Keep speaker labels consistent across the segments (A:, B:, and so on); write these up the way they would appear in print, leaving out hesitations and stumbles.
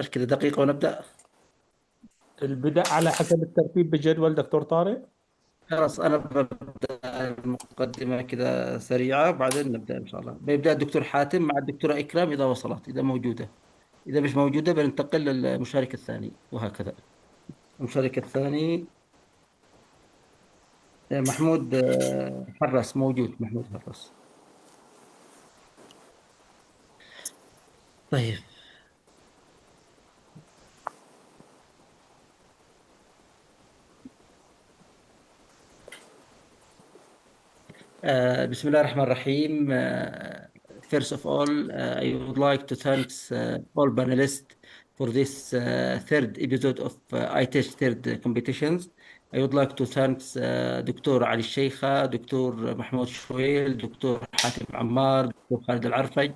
A: كذا دقيقة ونبدأ.
B: البدء على حسب الترتيب بجدول دكتور طارق.
A: خلاص أنا ببدأ المقدمة كذا سريعة، بعدين نبدأ إن شاء الله. بيبدأ الدكتور حاتم مع الدكتورة إكرام إذا وصلت، إذا موجودة. إذا مش موجودة بننتقل للمشارك الثاني وهكذا. المشارك الثاني محمود حرس. موجود محمود حرس. طيب. بسم الله الرحمن الرحيم. First of all, I would like to thank all panelists for this third episode of iTeach third competitions. I would like to thank دكتور علي الشيخة، دكتور محمود شويل، دكتور حاتم عمار، دكتور خالد العرفج،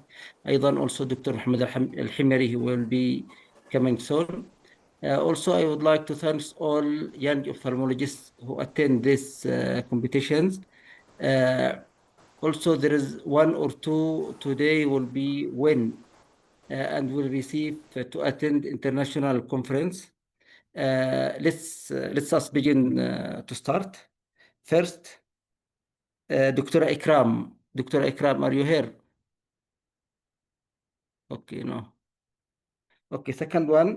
A: أيضا also دكتور محمد الحميري who will be coming soon. Also, I would like to thank all young ophthalmologists who attend these competitions. Uh, Also, there is one or two today will be win and will receive to attend international conference. Let's us begin to start. First, Dr. Ikram. Dr. Ikram, are you here? Okay, no. Okay, second one,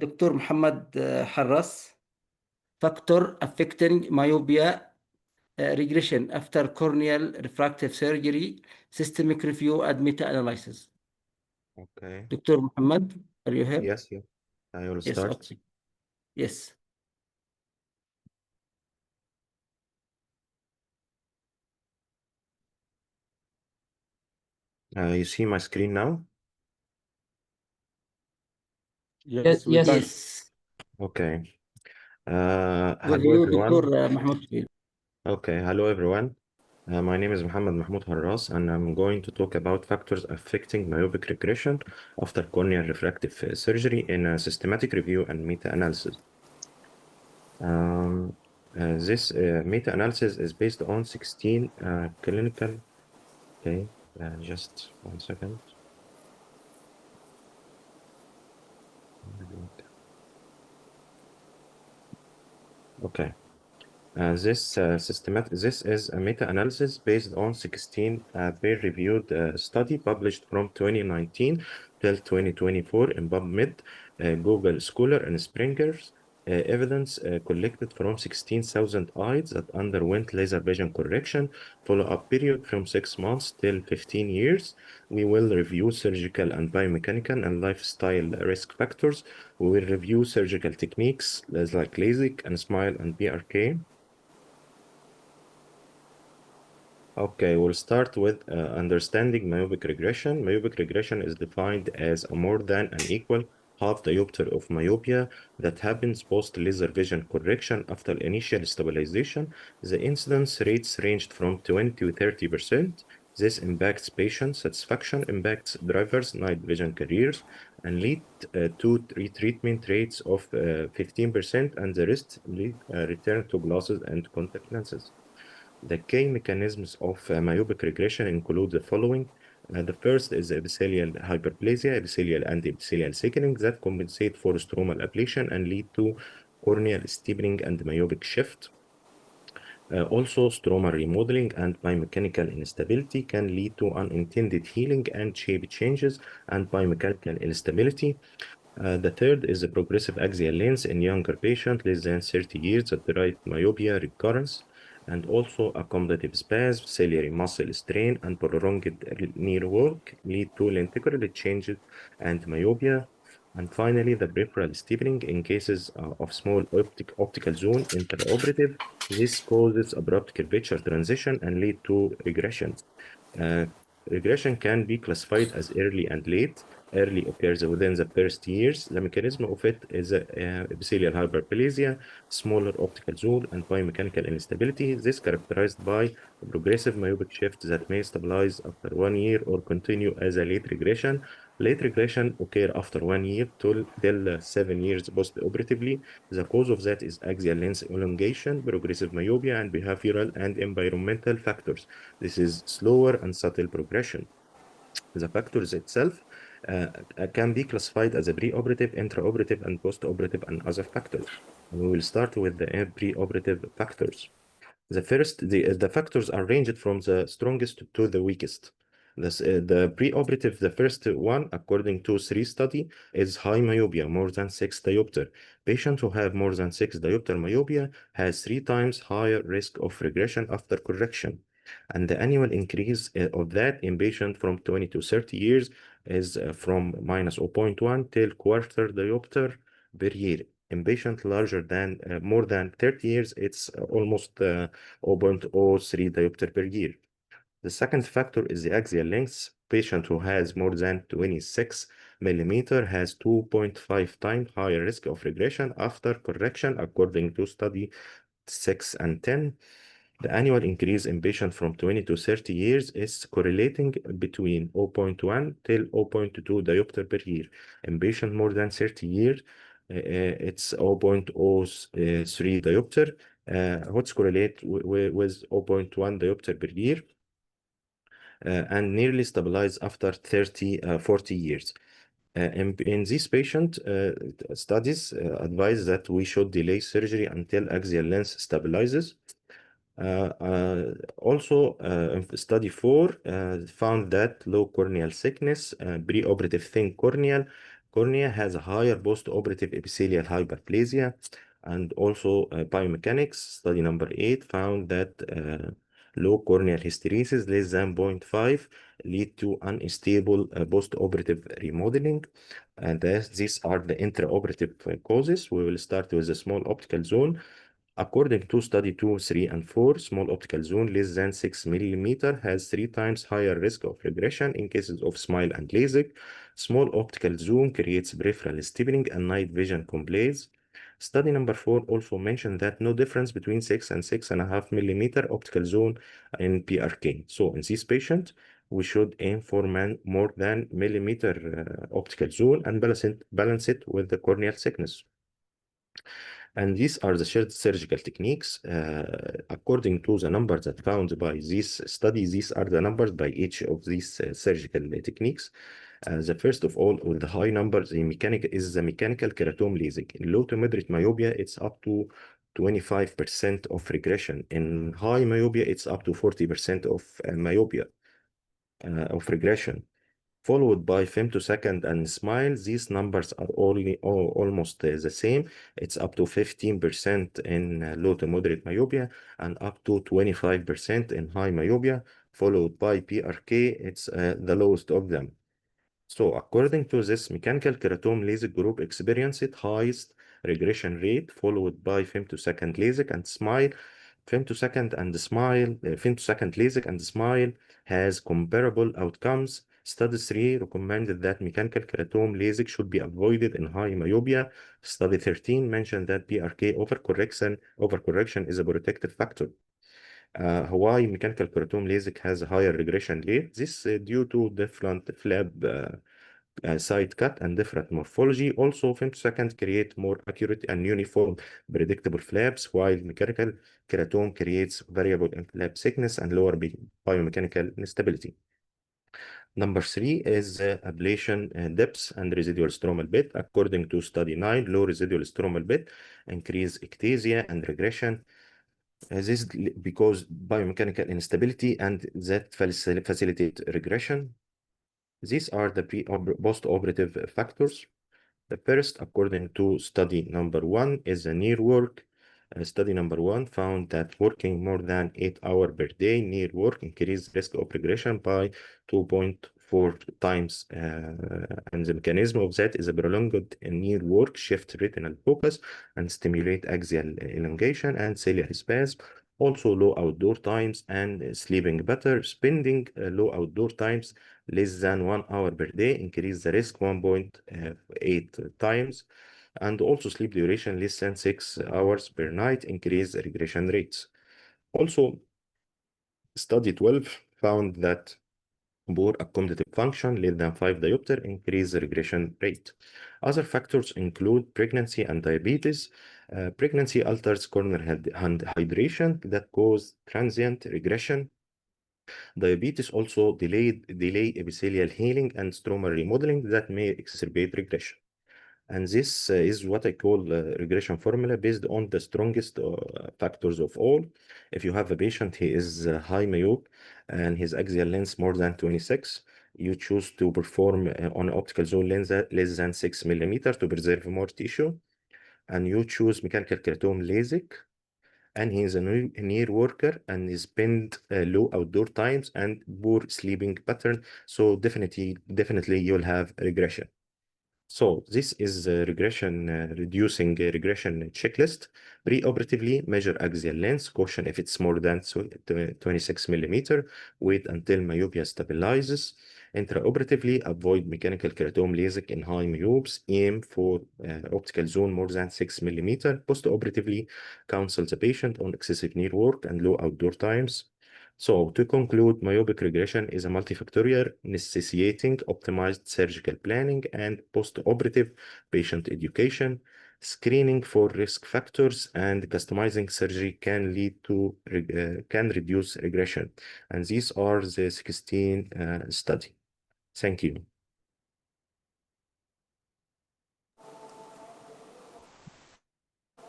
A: Dr. Muhammad Harras. Factor affecting myopia regression after corneal refractive surgery, systemic review and meta-analysis.
C: Okay.
A: Dr. Muhammad, are you here?
C: Yes, yeah. I will
A: Yes,
C: start.
A: okay. Yes.
C: You see my screen now?
B: Yes,
A: Yes.
B: yes.
A: Yes.
C: Okay.
A: With
C: Hello
A: you,
C: everyone.
A: Dr. Mahmoud Shafil.
C: Okay, hello everyone. My name is Mohammed Mahmoud Harras, and I'm going to talk about factors affecting myopic regression after corneal refractive surgery in a systematic review and meta-analysis. This meta-analysis is based on 16 clinical. Okay, just 1 second. Okay. This is a meta-analysis based on 16 peer-reviewed study published from 2019 till 2024 in PubMed, Google Scholar, and Springer's evidence collected from 16,000 eyes that underwent laser vision correction, follow-up period from 6 months till 15 years. We will review surgical and biomechanical and lifestyle risk factors. We will review surgical techniques like LASIK and SMILE and PRK. Okay, we'll start with understanding myopic regression. Myopic regression is defined as a more than and equal half diopter of myopia that happens post-laser vision correction after initial stabilization. The incidence rates ranged from 20 to 30%. This impacts patient satisfaction, impacts drivers' night vision careers, and lead to retreatment rates of 15%, and the rest lead return to glasses and contact lenses. The key mechanisms of myopic regression include the following. The first is epithelial hyperplasia, epithelial and epithelial thickening that compensate for stromal ablation and lead to corneal steepening and myopic shift. Also, stromal remodeling and biomechanical instability can lead to unintended healing and shape changes and biomechanical instability. The third is the progressive axial lens in younger patients less than 30 years that derive myopia recurrence, and also accommodative spasm, ciliary muscle strain, and prolonged near work lead to lenticular changes and myopia. And finally, the peripheral steepening in cases of small optical zone intraoperative. This causes abrupt curvature transition and lead to regressions. Uh, Regression can be classified as early and late. Early occurs within the first years. The mechanism of it is epithelial hyperplasia, smaller optical zone, and biomechanical instability. This characterized by a progressive myopic shift that may stabilize after 1 year or continue as a late regression. Late regression occur after 1 year till 7 years post-operatively. The cause of that is axial lens elongation, progressive myopia, and behavioral and environmental factors. This is slower and subtle progression. The factors itself can be classified as a preoperative, intraoperative, and postoperative, and other factors. We will start with the preoperative factors. The factors are ranged from the strongest to the weakest. The preoperative, the first one, according to 3 study, is high myopia, more than 6 diopter. Patients who have more than 6 diopter myopia has 3 times higher risk of regression after correction. And the annual increase of that in patients from 20 to 30 years is from minus 0.1 till quarter diopter per year. In patients larger than more than 30 years, it's almost 0.03 diopter per year. The second factor is the axial length. Patient who has more than 26 millimeter has 2.5 times higher risk of regression after correction, according to study 6 and 10. The annual increase in patients from 20 to 30 years is correlating between 0.1 till 0.2 diopter per year. In patients more than 30 years, it's 0.03 diopter, which correlate with 0.1 diopter per year, and nearly stabilize after 40 years. In these patient studies advise that we should delay surgery until axial length stabilizes. Also, in study 4 found that low corneal thickness, preoperative thin cornea has a higher post-operative epithelial hyperplasia. And also biomechanics, study number 8 found that low corneal hysteresis less than 0.5 lead to unstable post-operative remodeling. And these are the intraoperative causes. We will start with the small optical zone. According to study 2, 3, and 4, small optical zone less than 6 millimeter has 3 times higher risk of regression in cases of SMILE and LASIK. Small optical zoom creates peripheral stiffening and night vision complaints. Study number 4 also mentioned that no difference between 6 and 6.5 millimeter optical zone in PRK. So in this patient, we should aim for more than millimeter optical zone and balance it with the corneal thickness. And these are the shared surgical techniques. According to the numbers that found by this study, these are the numbers by each of these surgical techniques. The first of all, with the high numbers, the mechanical keratome LASIK. In low to moderate myopia, it's up to 25% of regression. In high myopia, it's up to 40% of myopia of regression. Followed by femtosecond and SMILE. These numbers are almost the same. It's up to 15% in low to moderate myopia and up to 25% in high myopia, followed by PRK. It's the lowest of them. So according to this, mechanical keratome LASIK group experienced highest regression rate, followed by femtosecond LASIK and SMILE. Femtosecond LASIK and SMILE has comparable outcomes. Study 3 recommended that mechanical keratome LASIK should be avoided in high myopia. Study 13 mentioned that PRK overcorrection is a protective factor. Why mechanical keratome LASIK has a higher regression rate? This due to different flap side cut and different morphology. Also, femtosecond create more accurate and uniform predictable flaps, while mechanical keratome creates variable in flap thickness and lower biomechanical instability. Number 3 is ablation depth and residual stromal bit. According to study 9, low residual stromal bit increase ectasia and regression. This because biomechanical instability and that facilitate regression. These are the post-operative factors. The first, according to study number 1, is a near work. Study number 1 found that working more than 8 hours per day near work increased risk of regression by 2.4 times. And the mechanism of that is a prolonged near work shift retinal focus and stimulate axial elongation and ciliary spasm. Also, low outdoor times and sleeping better. Spending low outdoor times less than 1 hour per day increase the risk 1.8 times. And also sleep duration less than 6 hours per night increase the regression rates. Also, study 12 found that poor accommodative function less than 5 diopter increase the regression rate. Other factors include pregnancy and diabetes. Pregnancy alters corneal hydration that cause transient regression. Diabetes also delay epithelial healing and stromal remodeling that may exacerbate regression. And this is what I call regression formula based on the strongest factors of all. If you have a patient, he is high myope and his axial length more than 26, you choose to perform on optical zone lens less than 6 millimeter to preserve more tissue. And you choose mechanical keratome LASIK, and he is a near worker and is spend low outdoor times and poor sleeping pattern. So definitely you'll have regression. So this is a reducing regression checklist. Preoperatively, measure axial length, caution if it's more than 26 millimeter, wait until myopia stabilizes. Intraoperatively, avoid mechanical keratome LASIK in high myopes, aim for optical zone more than 6 millimeter. Postoperatively, counsel the patient on excessive near work and low outdoor times. So to conclude, myopic regression is a multifactorial necessitating optimized surgical planning and post-operative patient education. Screening for risk factors and customizing surgery can lead to can reduce regression. And these are the 16 study. Thank you.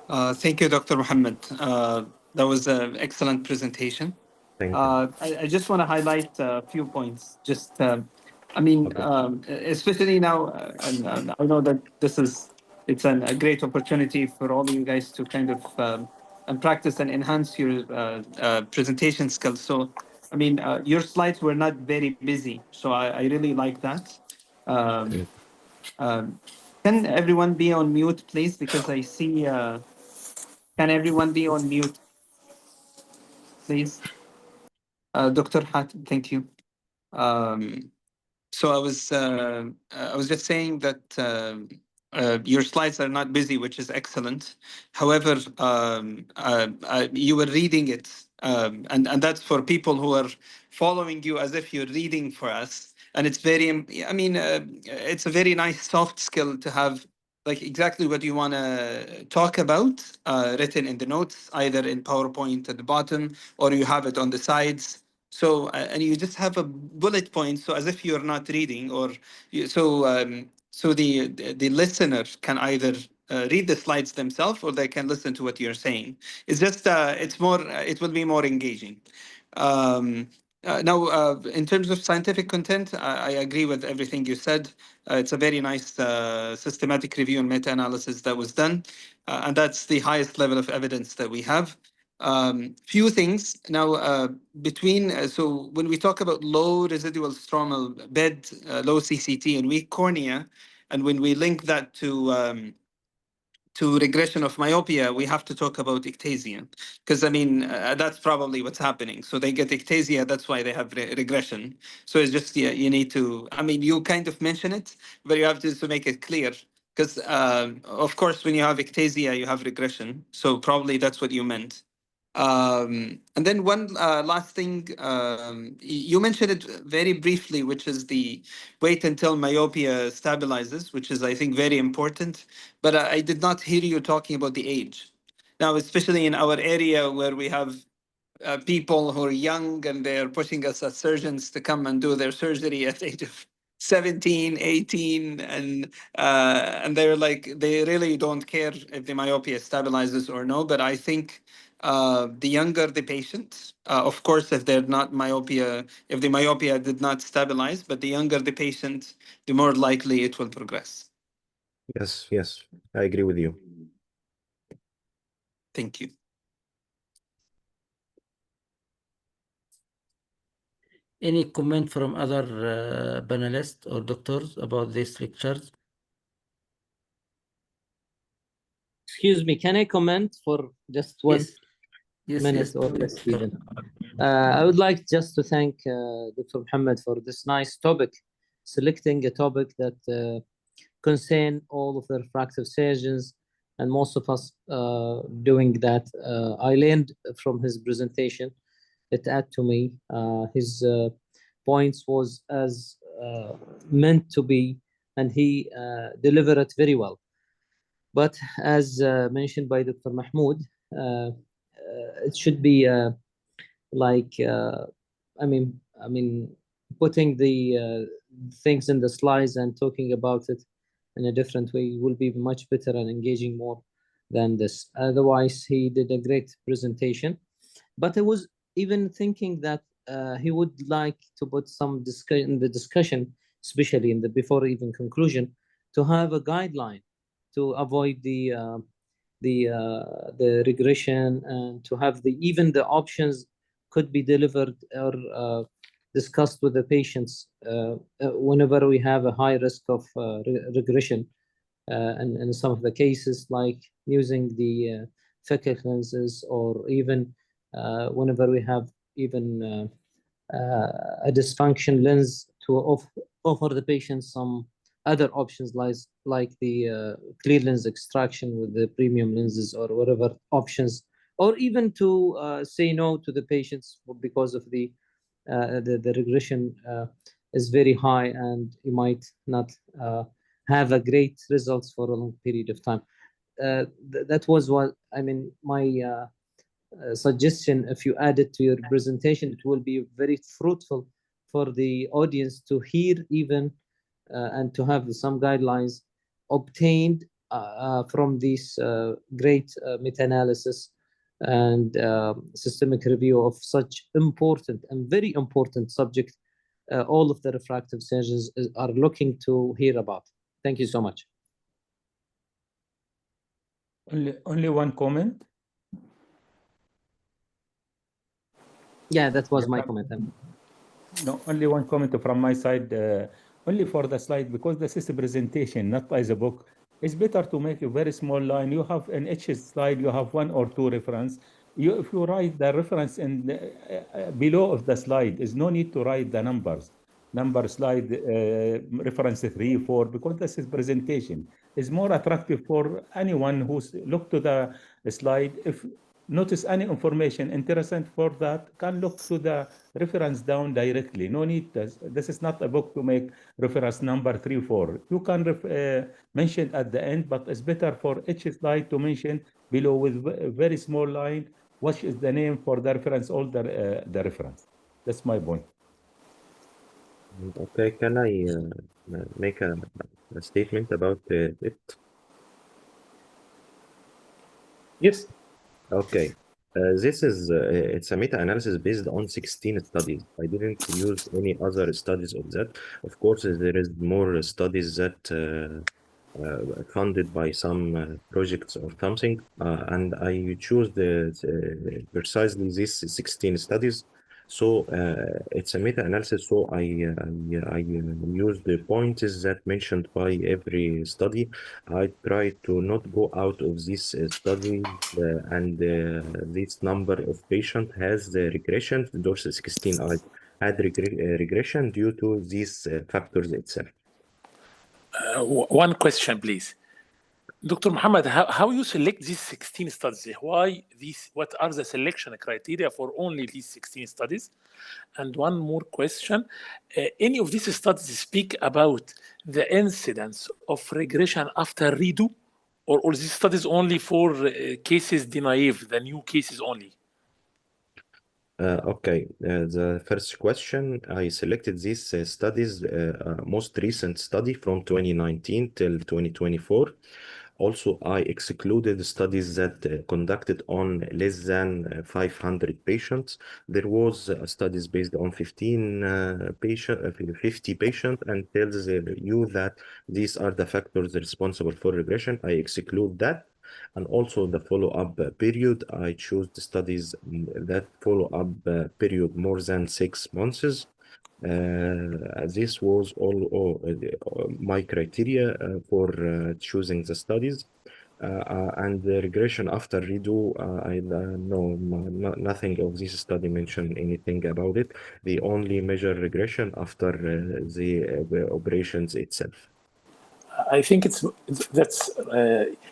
D: Thank you, Dr. Mohammed. That was an excellent presentation.
C: Thank you.
D: I just want to highlight a few points. Just, I mean,
C: Okay.
D: especially now, and I know that it's a great opportunity for all of you guys to kind of and practice and enhance your presentation skills. So, I mean, your slides were not very busy, so I really like that. Um, um, can everyone be on mute, please? Because I see. Can everyone be on mute, please? Dr. Hatim, thank you. So I was just saying that your slides are not busy, which is excellent. However, you were reading it, and that's for people who are following you as if you're reading for us. And it's very, I mean, it's a very nice soft skill to have, like exactly what you want to talk about, written in the notes, either in PowerPoint at the bottom or you have it on the sides. So and you just have a bullet point, so as if you're not reading, or so the listener can either read the slides themselves or they can listen to what you're saying. It's just it's more it will be more engaging. Now, in terms of scientific content, I agree with everything you said. It's a very nice systematic review and meta-analysis that was done, and that's the highest level of evidence that we have. Few things now between so when we talk about low residual stromal bed, low CCT and weak cornea, and when we link that to regression of myopia, we have to talk about ectasia, because I mean that's probably what's happening. So they get ectasia, that's why they have regression. So it's just you need to. I mean, you kind of mention it, but you have to make it clear, because of course when you have ectasia, you have regression. So probably that's what you meant. And then one last thing, you mentioned it very briefly, which is the wait until myopia stabilizes, which is, I think, very important. But I did not hear you talking about the age. Now, especially in our area where we have people who are young and they're pushing us as surgeons to come and do their surgery at the age of 17, 18, and they're like, they really don't care if the myopia stabilizes or no. But I think the younger the patient, of course, if they're not myopia, if the myopia did not stabilize, but the younger the patient, the more likely it will progress.
C: Yes, I agree with you.
D: Thank you.
A: Any comment from other panelists or doctors about these lectures?
E: Excuse me, can I comment for just 1 minute or less even? I would like just to thank Dr. Mohammed for this nice topic, selecting a topic that concern all of the refractive surgeons, and most of us doing that. I learned from his presentation. It added to me. His points was as meant to be, and he delivered it very well. But as mentioned by Dr. Mahmoud, it should be like I mean, putting the things in the slides and talking about it in a different way will be much better and engaging more than this. Otherwise, he did a great presentation, but I was even thinking that he would like to put some discussion in the discussion, especially in the before even conclusion, to have a guideline to avoid the regression, and to have even the options could be delivered or discussed with the patients whenever we have a high risk of regression, and in some of the cases, like using the phakic lenses, or even whenever we have even a dysfunction lens to offer the patient some other options, like the clear lens extraction with the premium lenses, or whatever options, or even to say no to the patients because of the regression is very high, and you might not have a great results for a long period of time. That was what I mean. My suggestion, if you add it to your presentation, it will be very fruitful for the audience to hear even and to have some guidelines obtained from this great meta-analysis and systemic review of such important and very important subject all of the refractive surgeons are looking to hear about. Thank you so much.
B: Only one comment.
E: Yeah, that was my comment.
B: No, only one comment from my side, only for the slide, because this is a presentation, not as a book. It's better to make a very small line. You have in each slide, you have 1 or 2 reference. If you write the reference in the, below of the slide, there's no need to write the numbers. Number slide, reference 3, 4, because this is presentation. It's more attractive for anyone who's look to the slide. If notice any information interesting for that, can look to the reference down directly. No need this is not a book to make reference number 3, 4. You can mention at the end, but it's better for each slide to mention below with a very small line what is the name for the reference, all the reference. That's my point.
C: Okay, can I make a statement about it?
B: Yes.
C: Okay. This is it's a meta-analysis based on 16 studies. I didn't use any other studies of that. Of course, there is more studies that funded by some projects or something, and I choose precisely these 16 studies. So it's a meta-analysis. So I use the points that mentioned by every study. I try to not go out of this study, and this number of patients has the regression. Those 16 I had regression due to these factors itself.
F: One question, please. Dr. Muhammad, how you select these 16 studies? Why these? What are the selection criteria for only these 16 studies? And one more question. Any of these studies speak about the incidence of regression after redo? Or these studies only for cases de naive, the new cases only?
C: Okay, the first question, I selected these studies, most recent study from 2019 till 2024. Also, I excluded studies that conducted on less than 500 patients. There was studies based on 50 patients, and tells you that these are the factors responsible for regression. I exclude that. And also the follow-up period, I choose the studies that follow-up period more than 6 months. This was all my criteria for choosing the studies. And the regression after redo, I know nothing of this study mentioned anything about it. They only measure regression after the operations itself.
F: I think that's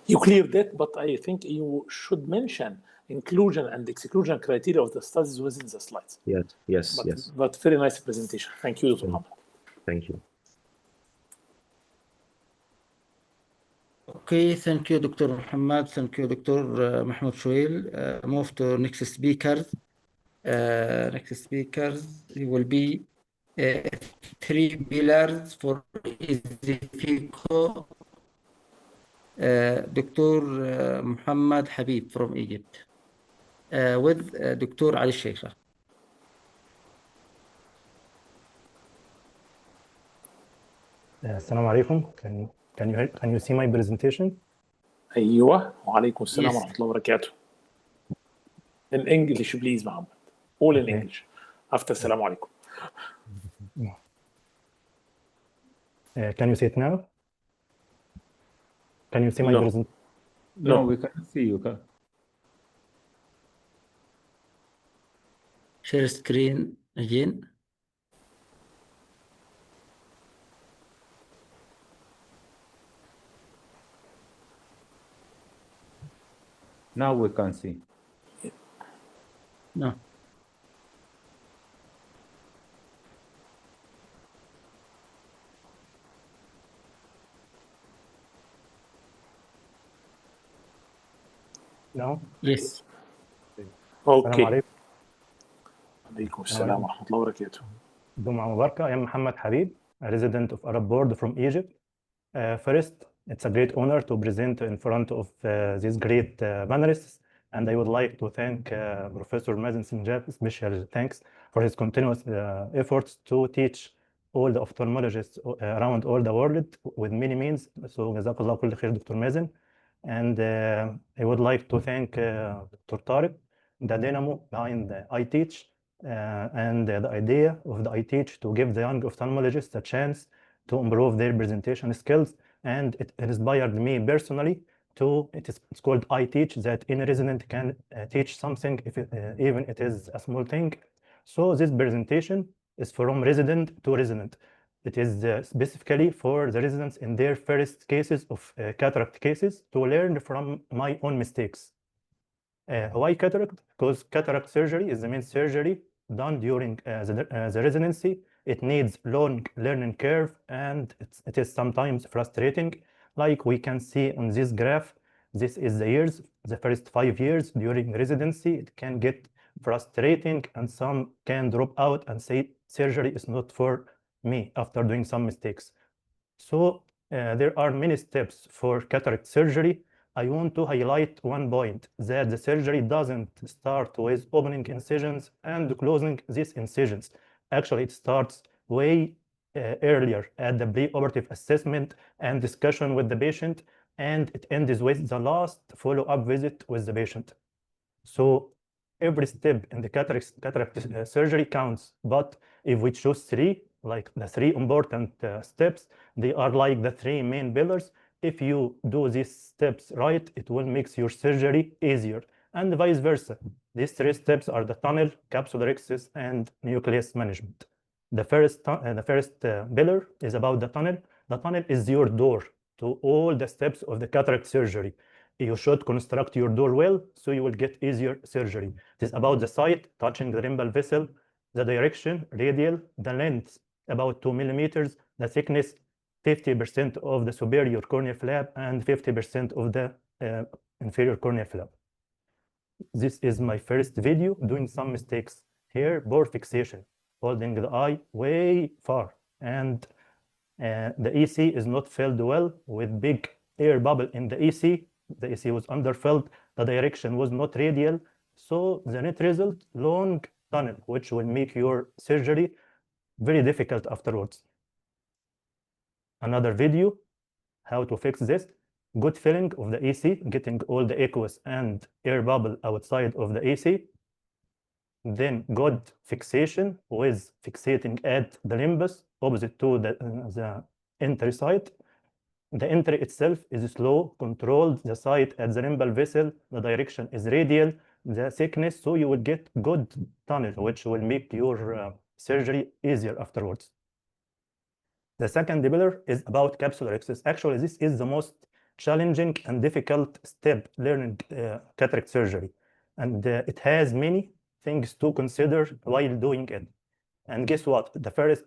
F: you cleared that, but I think you should mention inclusion and exclusion criteria of the studies within the slides.
C: Yes.
F: But very nice presentation. Thank you, Dr. Muhammad.
C: Thank you.
A: Okay, thank you, Dr. Muhammad. Thank you, Dr. Mahmoud Shoail. Move to next speaker. Next speakers will be 3 pillars for easy FICO. Dr. Muhammad Habib from Egypt with Dr. Ali Sheikha.
G: Assalamu alaikum. Can you see my presentation?
F: ايوه وعليكم السلام
A: Yes.
F: ورحمه الله وبركاته. In English please محمد. All in
G: Okay.
F: English. After السلام عليكم.
G: Can you see it now? Can you see my
F: No.
G: presentation?
B: No, we cannot see you.
A: Share screen again.
B: Now we can see.
A: No.
G: No?
A: Yes.
G: Assalamu
F: Okay.
G: alaikum.
F: عليكم السلام ورحمه الله وبركاته.
G: Jum'a Mubarak. I am Muhammad Habib, a resident of Arab Board from Egypt. First, it's a great honor to present in front of these great panelists, and I would like to thank Professor Mazen Sinjab, special thanks for his continuous efforts to teach all the ophthalmologists around all the world with many means. So, Jazakallah kull khair, Dr. Mazen. And I would like to thank Dr. Tariq, the dynamo behind iTeach, and the idea of the iTeach to give the young ophthalmologists a chance to improve their presentation skills, and it inspired me personally to, it's called iTeach, that any resident can teach something, if even it is a small thing. So this presentation is from resident to resident. It is specifically for the residents in their first cases of cataract cases to learn from my own mistakes. Why cataract? Because cataract surgery is the main surgery done during the residency. It needs long learning curve, and it is sometimes frustrating. Like we can see on this graph, this is the years, the first 5 years during residency. It can get frustrating, and some can drop out and say surgery is not for me after doing some mistakes. So there are many steps for cataract surgery. I want to highlight one point, that the surgery doesn't start with opening incisions and closing these incisions. Actually, it starts way earlier at the preoperative assessment and discussion with the patient, and it ends with the last follow-up visit with the patient. So every step in the cataract surgery counts, but if we choose 3, like the 3 important steps, they are like the 3 main pillars. If you do these steps right, it will make your surgery easier, and vice versa. These 3 steps are the tunnel, capsulorhexis, and nucleus management. The first pillar is about the tunnel. The tunnel is your door to all the steps of the cataract surgery. You should construct your door well, so you will get easier surgery. It is about the site, touching the limbal vessel, the direction, radial, the length, about 2 millimeters, the thickness, 50% of the superior corneal flap, and 50% of the inferior corneal flap. This is my first video doing some mistakes. Here, bore fixation, holding the eye way far, and the EC is not filled well with big air bubble in the EC. The EC was underfilled, the direction was not radial, so the net result, long tunnel, which will make your surgery very difficult afterwards. Another video, how to fix this. Good filling of the EC, getting all the aqueous and air bubble outside of the EC. Then good fixation with fixating at the limbus opposite to the entry site. The entry itself is slow, controlled. The site at the limbal vessel, the direction is radial, the thickness, so you will get good tunnel, which will make your surgery easier afterwards. The second pillar is about capsulorhexis. Actually, this is the most challenging and difficult step learning cataract surgery. And it has many things to consider while doing it. And guess what? The first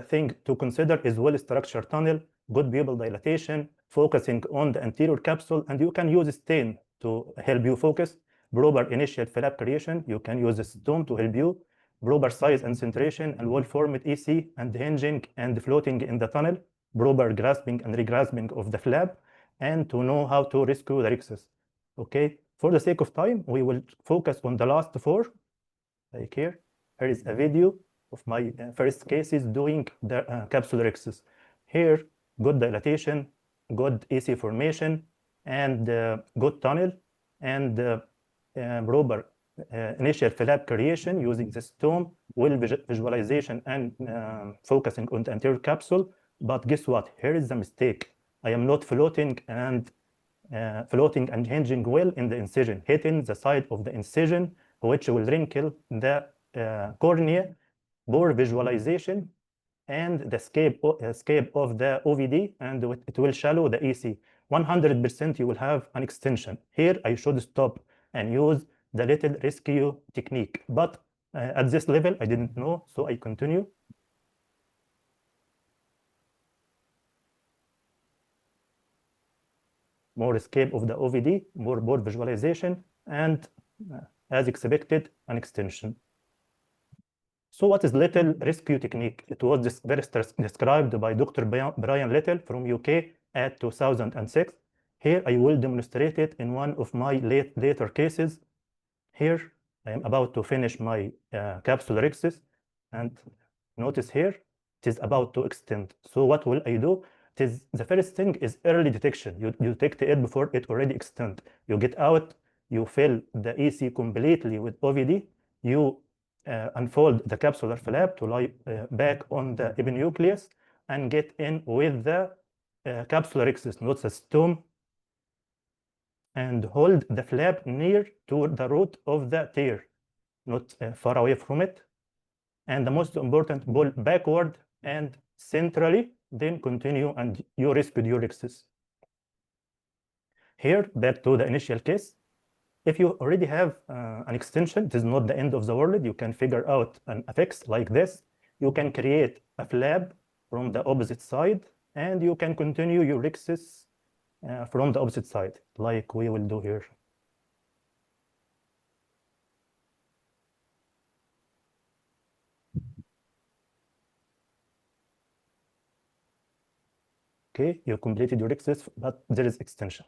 G: thing to consider is well-structured tunnel, good pupil dilatation, focusing on the anterior capsule, and you can use stain to help you focus. proper initial flap creation. You can use the stone to help you. Proper size and centration and well-formed EC and hinging and floating in the tunnel. Proper grasping and regrasping of the flap, and to know how to rescue the rixus. Okay, for the sake of time, we will focus on the last four. Like here is a video of my first cases doing the capsule rixus. Here, good dilatation, good EC formation, and good tunnel, and proper initial flap creation using the stone, well visualization and focusing on the anterior capsule. But guess what? Here is the mistake. I am not floating and hinging well in the incision, hitting the side of the incision, which will wrinkle the cornea, poor visualization, and the escape of the OVD, and it will shallow the EC. 100% you will have an extension. Here I should stop and use the little rescue technique, but at this level I didn't know, so I continue. More escape of the OVD, more board visualization, and as expected, an extension. So what is little rescue technique? It was described by Dr. Brian Little from UK at 2006. Here I will demonstrate it in one of my later cases. Here I am about to finish my capsule rixus, and notice here it is about to extend. So what will I do? The first thing is early detection. You detect it before it already extend. You get out, you fill the EC completely with OVD, you unfold the capsular flap to lie back on the epinucleus and get in with the capsular rixus, not the stone, and hold the flap near to the root of the tear, not far away from it. And the most important, pull backward and centrally, then continue, and you rescue your rixus. Here, back to the initial case. If you already have an extension, it is not the end of the world. You can figure out an affix like this. You can create a flap from the opposite side, and you can continue your rixus from the opposite side, like we will do here. Okay, you completed your rixus, but there is extension.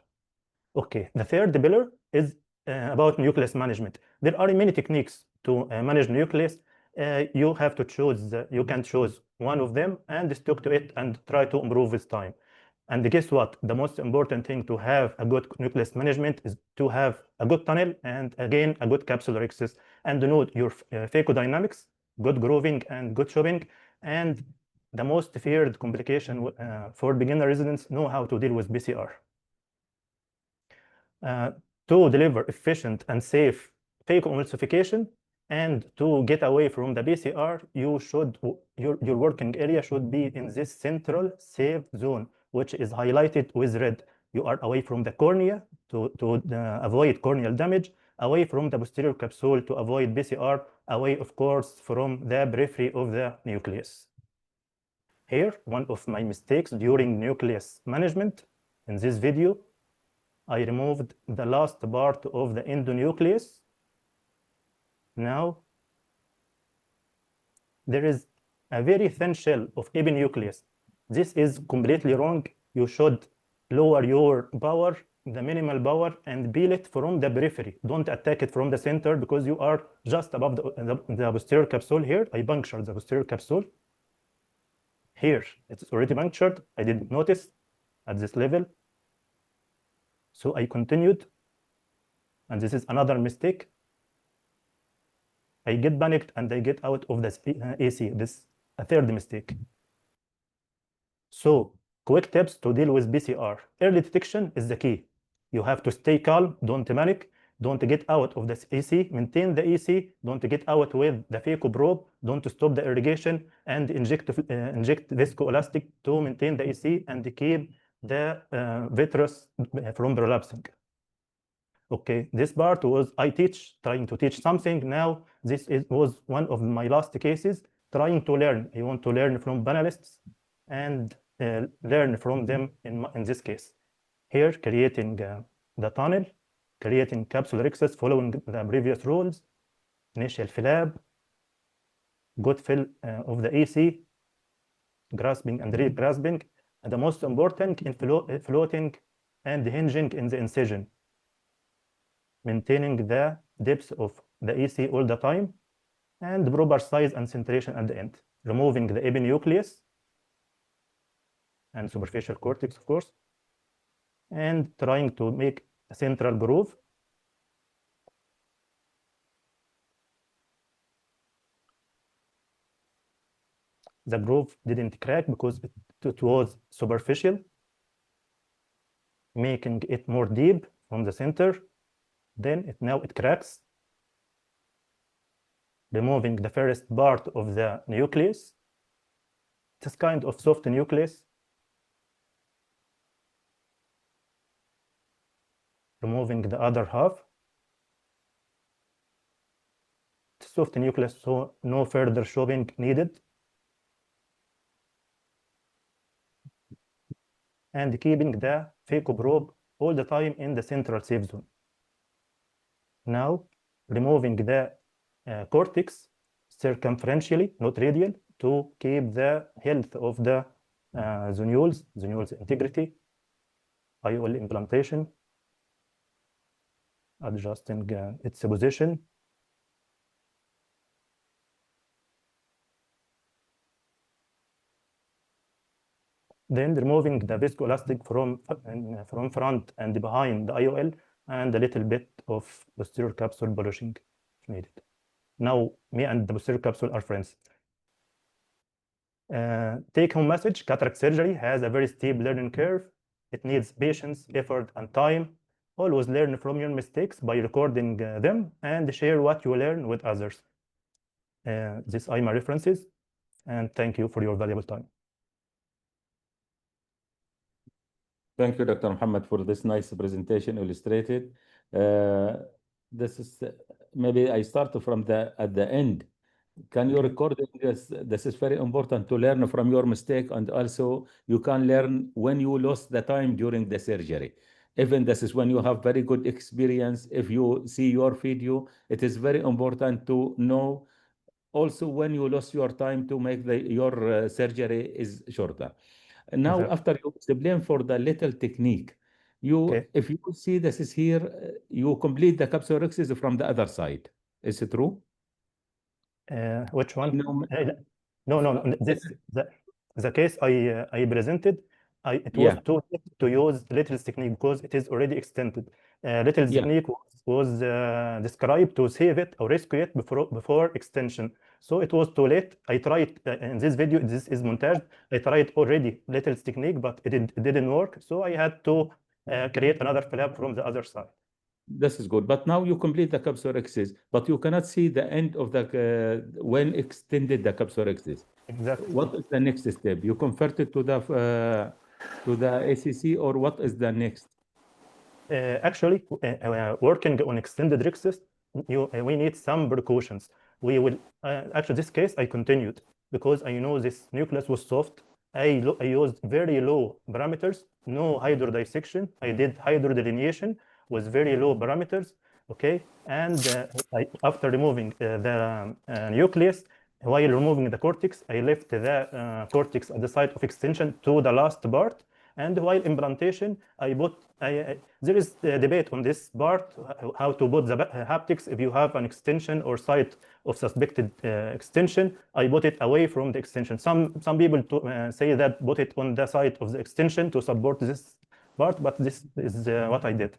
G: Okay, the third pillar is about nucleus management. There are many techniques to manage nucleus. You have to choose, you can choose one of them and stick to it and try to improve with time. And guess what? The most important thing to have a good nucleus management is to have a good tunnel and again a good capsular rixus, and note your phaco-dynamics, good grooving and good chopping, and the most feared complication for beginner residents, know how to deal with BCR. To deliver efficient and safe phaco-emulsification and to get away from the BCR, you should your working area should be in this central safe zone, which is highlighted with red. You are away from the cornea to avoid corneal damage, away from the posterior capsule to avoid BCR, away, of course, from the periphery of the nucleus. Here, one of my mistakes during nucleus management in this video, I removed the last part of the endonucleus. Now, there is a very thin shell of epinucleus. This is completely wrong. You should lower your power, the minimal power, and peel it from the periphery. Don't attack it from the center because you are just above the posterior capsule here. I punctured the posterior capsule. Here, it's already punctured. I didn't notice at this level. So I continued, and this is another mistake. I get panicked and I get out of the AC. This is a third mistake. So quick tips to deal with BCR. Early detection is the key. You have to stay calm, don't panic, don't get out of the AC, maintain the AC, don't get out with the phaco probe, don't stop the irrigation, and inject viscoelastic to maintain the AC and keep the vitreous from prolapsing. Okay, this part was iTeach, trying to teach something. Now, this was one of my last cases, trying to learn. I want to learn from panelists and learn from them in this case. Here, creating the tunnel, creating capsulorhexis following the previous rules, initial flap, good fill of the AC, grasping and re-grasping, and the most important in floating and hinging in the incision, maintaining the depth of the AC all the time, and proper size and centration at the end, removing the epinucleus and superficial cortex, of course, and trying to make a central groove. The groove didn't crack because it was superficial, making it more deep from the center. Then now it cracks, removing the first part of the nucleus. It's kind of soft nucleus. Removing the other half. It's soft nucleus, so no further shaping needed. And keeping the phaco probe all the time in the central safe zone. Now, removing the cortex circumferentially, not radial, to keep the health of the zonules integrity, IOL implantation, adjusting its position. Then removing the viscoelastic from front and behind the IOL, and a little bit of posterior capsule polishing if needed. Now, me and the posterior capsule are friends. Take-home message: cataract surgery has a very steep learning curve. It needs patience, effort, and time. Always learn from your mistakes by recording them and share what you learn with others. These are my references, and thank you for your valuable time.
B: Thank you, Dr. Muhammad, for this nice presentation illustrated. This is maybe I start from at the end. Can you record this? This is very important to learn from your mistake, and also you can learn when you lost the time during the surgery. Even this is when you have very good experience. If you see your video, it is very important to know also when you lost your time to make your surgery is shorter. Now,
G: Exactly.
B: after you explain for the little technique, if you see this is here, you complete the capsulorhexis from the other side. Is it true?
G: Which one?
B: No.
G: The case I presented, it was too late to use Little's technique because it is already extended. Little's technique was described to save it or rescue it before extension. So it was too late. I tried in this video, this is montage. I tried already Little's technique, but it didn't work. So I had to create another flap from the other side.
B: This is good. But now you complete the capsulorhexis, but you cannot see the end of the when extended the capsulorhexis.
G: Exactly.
B: What is the next step? You convert it to the ACC, or what is the next?
G: Actually, working on extended rhexis, we need some precautions. We will actually this case I continued because I know this nucleus was soft. I used very low parameters, no hydrodissection. I did hydrodelineation with very low parameters. Okay, and after removing the nucleus, while removing the cortex, I left the cortex at the site of extension to the last part. And while implantation, there is a debate on this part, how to put the haptics if you have an extension or site of suspected extension. I put it away from the extension. Some people say that put it on the site of the extension to support this part, but this is what I did.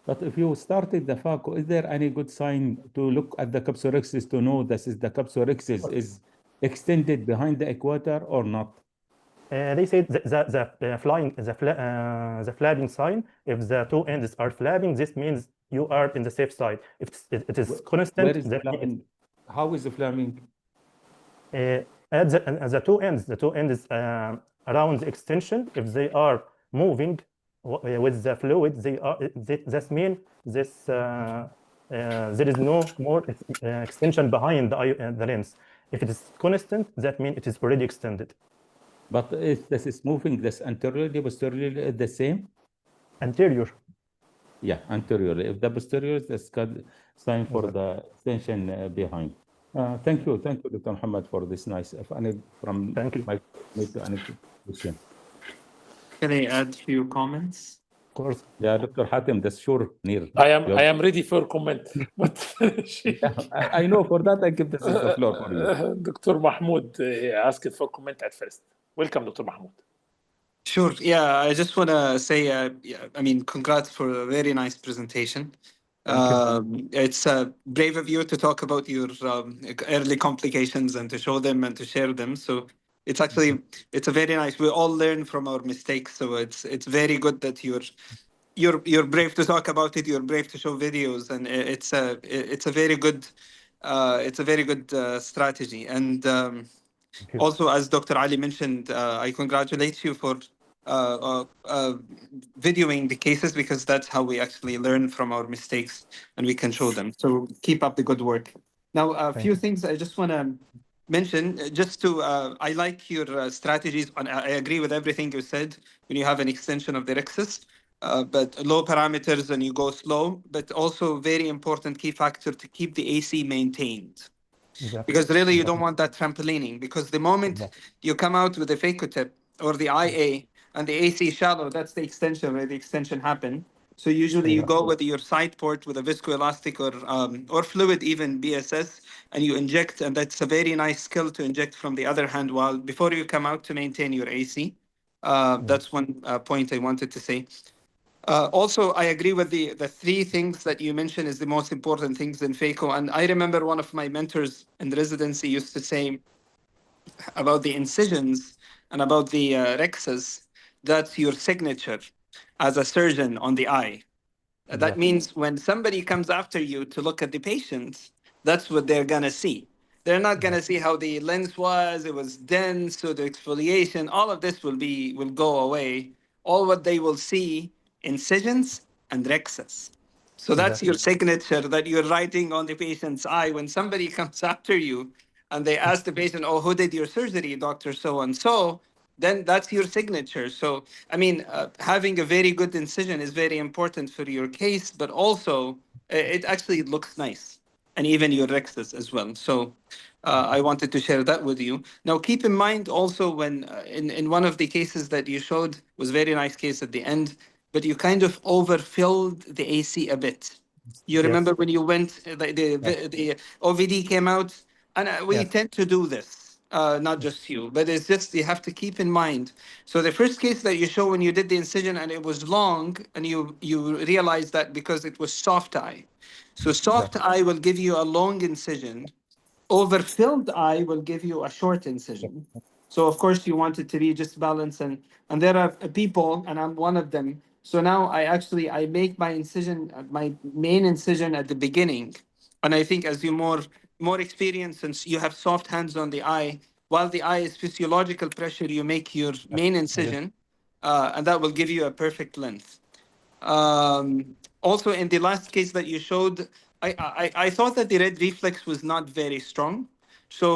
B: But if you started the phaco, is there any good sign to look at the capsulorhexis to know this is the capsulorhexis is extended behind the equator or not?
G: They say the flapping sign. If the two ends are flapping, this means you are in the safe side. If it is constant,
B: where is the flapping? How is the flapping?
G: At the two ends around the extension. If they are moving with the fluid, that means there is no more extension behind the lens. If it is constant, that means it is already extended.
B: But if this is moving, this anteriorly, posteriorly, the same?
G: Anterior.
B: Yeah, anterior. If the posterior is the sign for
G: Exactly.
B: the extension behind. Thank you, Dr. Muhammad, for this nice. From
G: Thank you.
B: my question.
D: Can I add a few comments?
G: Of course.
B: Yeah, Dr. Hatem, that's sure near.
F: I am ready for comment, but
B: I know for that I give this is the floor for you.
F: Dr. Mahmoud asked for comment at first. Welcome, Dr. Mahmoud.
D: Sure. Yeah, I just want to say, I mean, congrats for a very nice presentation.
G: Thank you.
D: It's brave of you to talk about your early complications and to show them and to share them. So it's actually, it's a very nice. We all learn from our mistakes. So it's very good that you're brave to talk about it. You're brave to show videos, and it's a very good strategy. And
G: Thank you.
D: also, as Dr. Ali mentioned, I congratulate you for videoing the cases, because that's how we actually learn from our mistakes and we can show them. So keep up the good work. Now, a
G: Thank
D: few
G: you.
D: things I just want to mention, just to, I like your strategies. I agree with everything you said when you have an extension of the rexus, but low parameters and you go slow, but also very important key factor to keep the AC maintained.
G: Exactly.
D: Because really you
G: Exactly.
D: don't want that trampolining, because the moment
G: Exactly.
D: you come out with the phaco tip or the IA and the AC shallow, that's the extension where the extension happened. So usually you
G: Exactly.
D: go with your side port with a viscoelastic or fluid, even BSS, and you inject, and that's a very nice skill to inject from the other hand while before you come out to maintain your AC. That's one point I wanted to say. Also, I agree with the three things that you mentioned is the most important things in phaco. And I remember one of my mentors in residency used to say about the incisions and about the rexes, that's your signature as a surgeon on the eye. That
G: Exactly.
D: means when somebody comes after you to look at the patient, that's what they're going to see. They're not going to see how the lens was, it was dense, so the exfoliation, all of this will go away. All what they will see, incisions and rexes. So that's
G: Exactly.
D: your signature that you're writing on the patient's eye. When somebody comes after you and they ask the patient, oh, who did your surgery, Dr. So-and-so, then that's your signature. So, I mean, having a very good incision is very important for your case, but also it actually looks nice, and even your rexus as well. So I wanted to share that with you. Now, keep in mind also when in one of the cases that you showed was very nice case at the end, but you kind of overfilled the AC a bit. You
G: Yes.
D: remember when you went,
G: Yes.
D: the OVD came out, and we
G: Yes.
D: tend to do this, not just you, but it's just you have to keep in mind. So the first case that you show when you did the incision and it was long, and you realize that because it was soft eye. So soft
G: Exactly.
D: eye will give you a long incision. Overfilled eye will give you a short incision. So of course you want it to be just balanced, and there are people, and I'm one of them. So now I make my incision, my main incision at the beginning, and I think as you more experienced, since you have soft hands on the eye, while the eye is physiological pressure, you make your main incision, and that will give you a perfect length. Also, in the last case that you showed, I thought that the red reflex was not very strong. So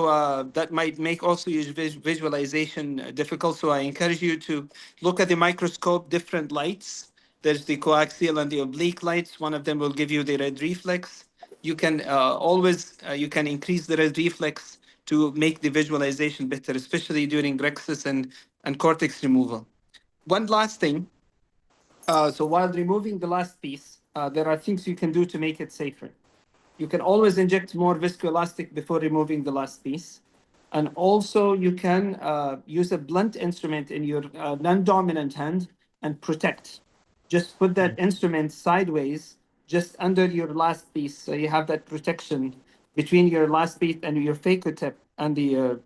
D: that might make also your visualization difficult. So I encourage you to look at the microscope, different lights. There's the coaxial and the oblique lights. One of them will give you the red reflex. You can always, you can increase the red reflex to make the visualization better, especially during rexus and cortex removal. One last thing, so while removing the last piece, there are things you can do to make it safer. You can always inject more viscoelastic before removing the last piece. And also you can use a blunt instrument in your non-dominant hand and protect. Just put that instrument sideways, just under your last piece. So you have that protection between your last piece and your phaco tip and the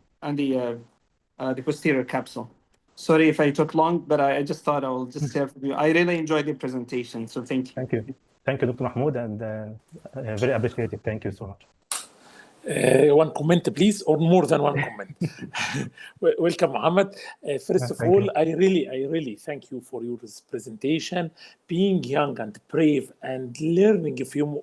D: posterior capsule. Sorry if I took long, but I just thought I will just share with you. I really enjoyed the presentation, so thank you.
G: Thank you. Thank you, Dr. Mahmoud, and very appreciative. Thank you so much.
F: One comment, please, or more than one comment. Welcome, Mohammed. First of
G: Thank
F: all,
G: you.
F: I really thank you for your presentation. Being young and brave and learning from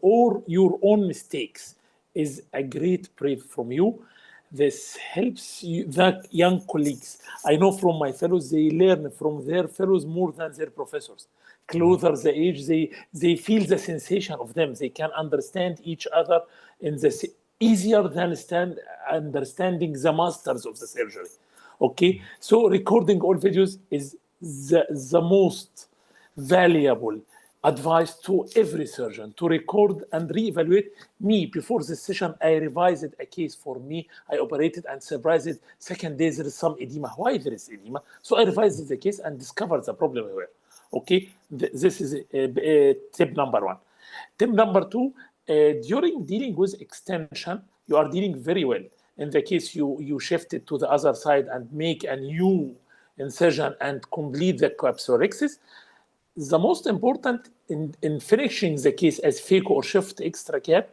F: your own mistakes is a great brave from you. This helps you, the young colleagues. I know from my fellows, they learn from their fellows more than their professors. closer the age, they feel the sensation of them. They can understand each other in the easier than understanding the masters of the surgery. Okay, so recording all videos is the most valuable advice to every surgeon, to record and reevaluate. Me, before this session, I revised a case for me. I operated and surprised second day there is some edema. Why there is edema? So I revised the case and discovered the problem here. Okay, this is tip number one. Tip number two, during dealing with extension, you are dealing very well. In the case you shift it to the other side and make a new incision and complete the capsulorhexis. The most important in finishing the case as phaco or shift extra cap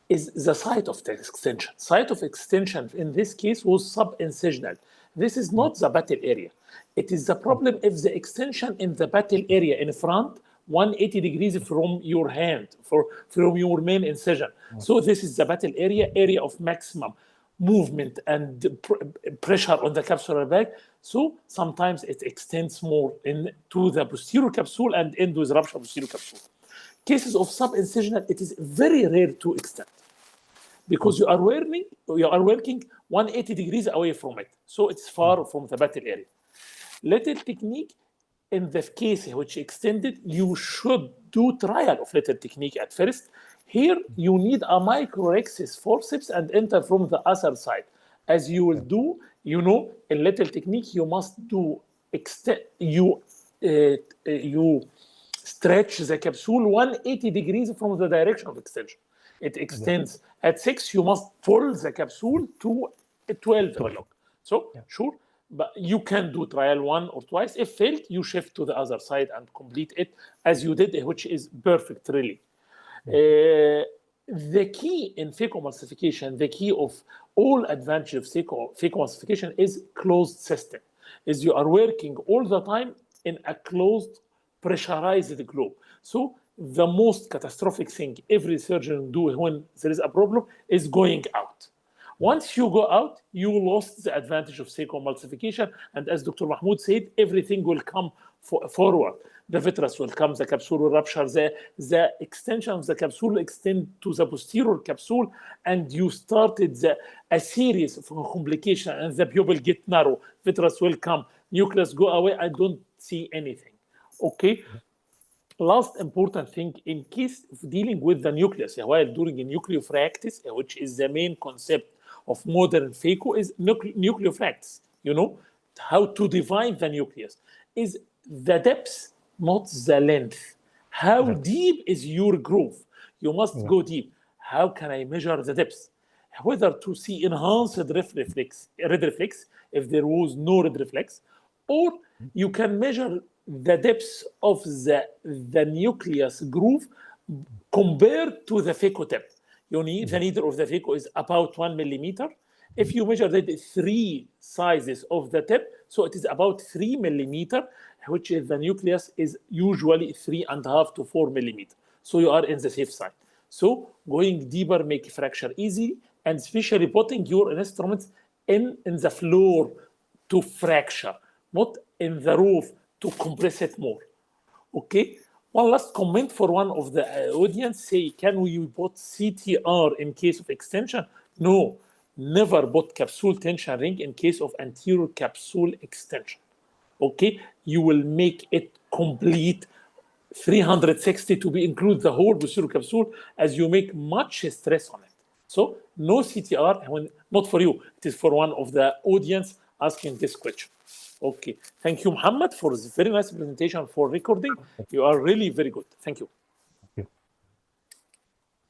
F: is the site of the extension. Site of extension in this case was subincisional. This is not the battle area. It is the problem if the extension in the battle area in front 180 degrees from your hand, from your main incision. So this is the battle area of maximum movement and pressure on the capsular bag. So sometimes it extends more into the posterior capsule and end with rupture posterior capsule. Cases of subincisional, it is very rare to extend because you are working 180 degrees away from it. So it's far from the battle area. Little technique, in the case which extended, you should do trial of little technique at first. Here, you need a microrhexis forceps and enter from the other side. As you will do, you know, in little technique, you must do you stretch the capsule 180 degrees from the direction of extension. It extends. At 6, you must pull the capsule to 12 o'clock. So, sure, but you can do trial 1 or twice. If failed, you shift to the other side and complete it as you did, which is perfect, really. The key in phacoemulsification, the key of all advantage of phacoemulsification is closed system. Is you are working all the time in a closed, pressurized globe. So the most catastrophic thing every surgeon do when there is a problem is going out. Once you go out, you lost the advantage of phacoemulsification, and as Dr. Mahmoud said, everything will come forward. The vitreous will come, the capsule will rupture, the extension of the capsule will extend to the posterior capsule, and you started a series of complications, and the pupil get narrow, vitreous will come, nucleus go away, I don't see anything. Okay? Last important thing, in case of dealing with the nucleus, while doing a nucleophractis, which is the main concept of modern phaco, is nucleophractis. You know, how to divide the nucleus is the depth, not the length. How deep is your groove? You must go deep. How can I measure the depth? Whether to see enhanced red reflex, if there was no red reflex, or you can measure the depth of the nucleus groove compared to the phaco tip. You need the needle of the phaco is about 1 millimeter. If you measure the 3 sizes of the tip, so it is about 3 millimeter, which is the nucleus is usually 3.5 to 4 millimeter. So you are in the safe side. So going deeper make fracture easy, and especially putting your instruments in the floor to fracture, not in the roof to compress it more. Okay. One last comment for one of the audience say, can we put CTR in case of extension? No, never put capsule tension ring in case of anterior capsule extension. Okay, you will make it complete 360 to be include the whole posterior capsule as you make much stress on it. So no CTR, when not for you, it is for one of the audience asking this question. Okay, thank you, Muhammad, for this very nice presentation for recording. You are really very good. Thank you.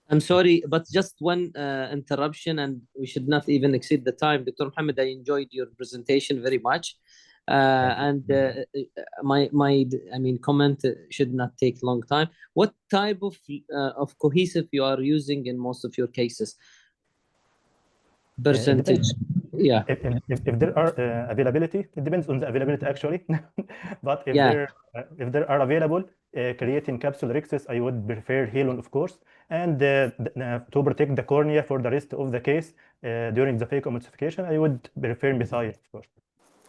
E: I'm sorry, but just one interruption, and we should not even exceed the time. Dr. Muhammad, I enjoyed your presentation very much. My comment should not take long time. What type of cohesive you are using in most of your cases? Percentage? Yeah.
G: If there are availability, it depends on the availability actually. But if there are available, creating capsulorhexis, I would prefer Halon, of course, and to protect the cornea for the rest of the case during the phacoemulsification, I would prefer methyl, of course.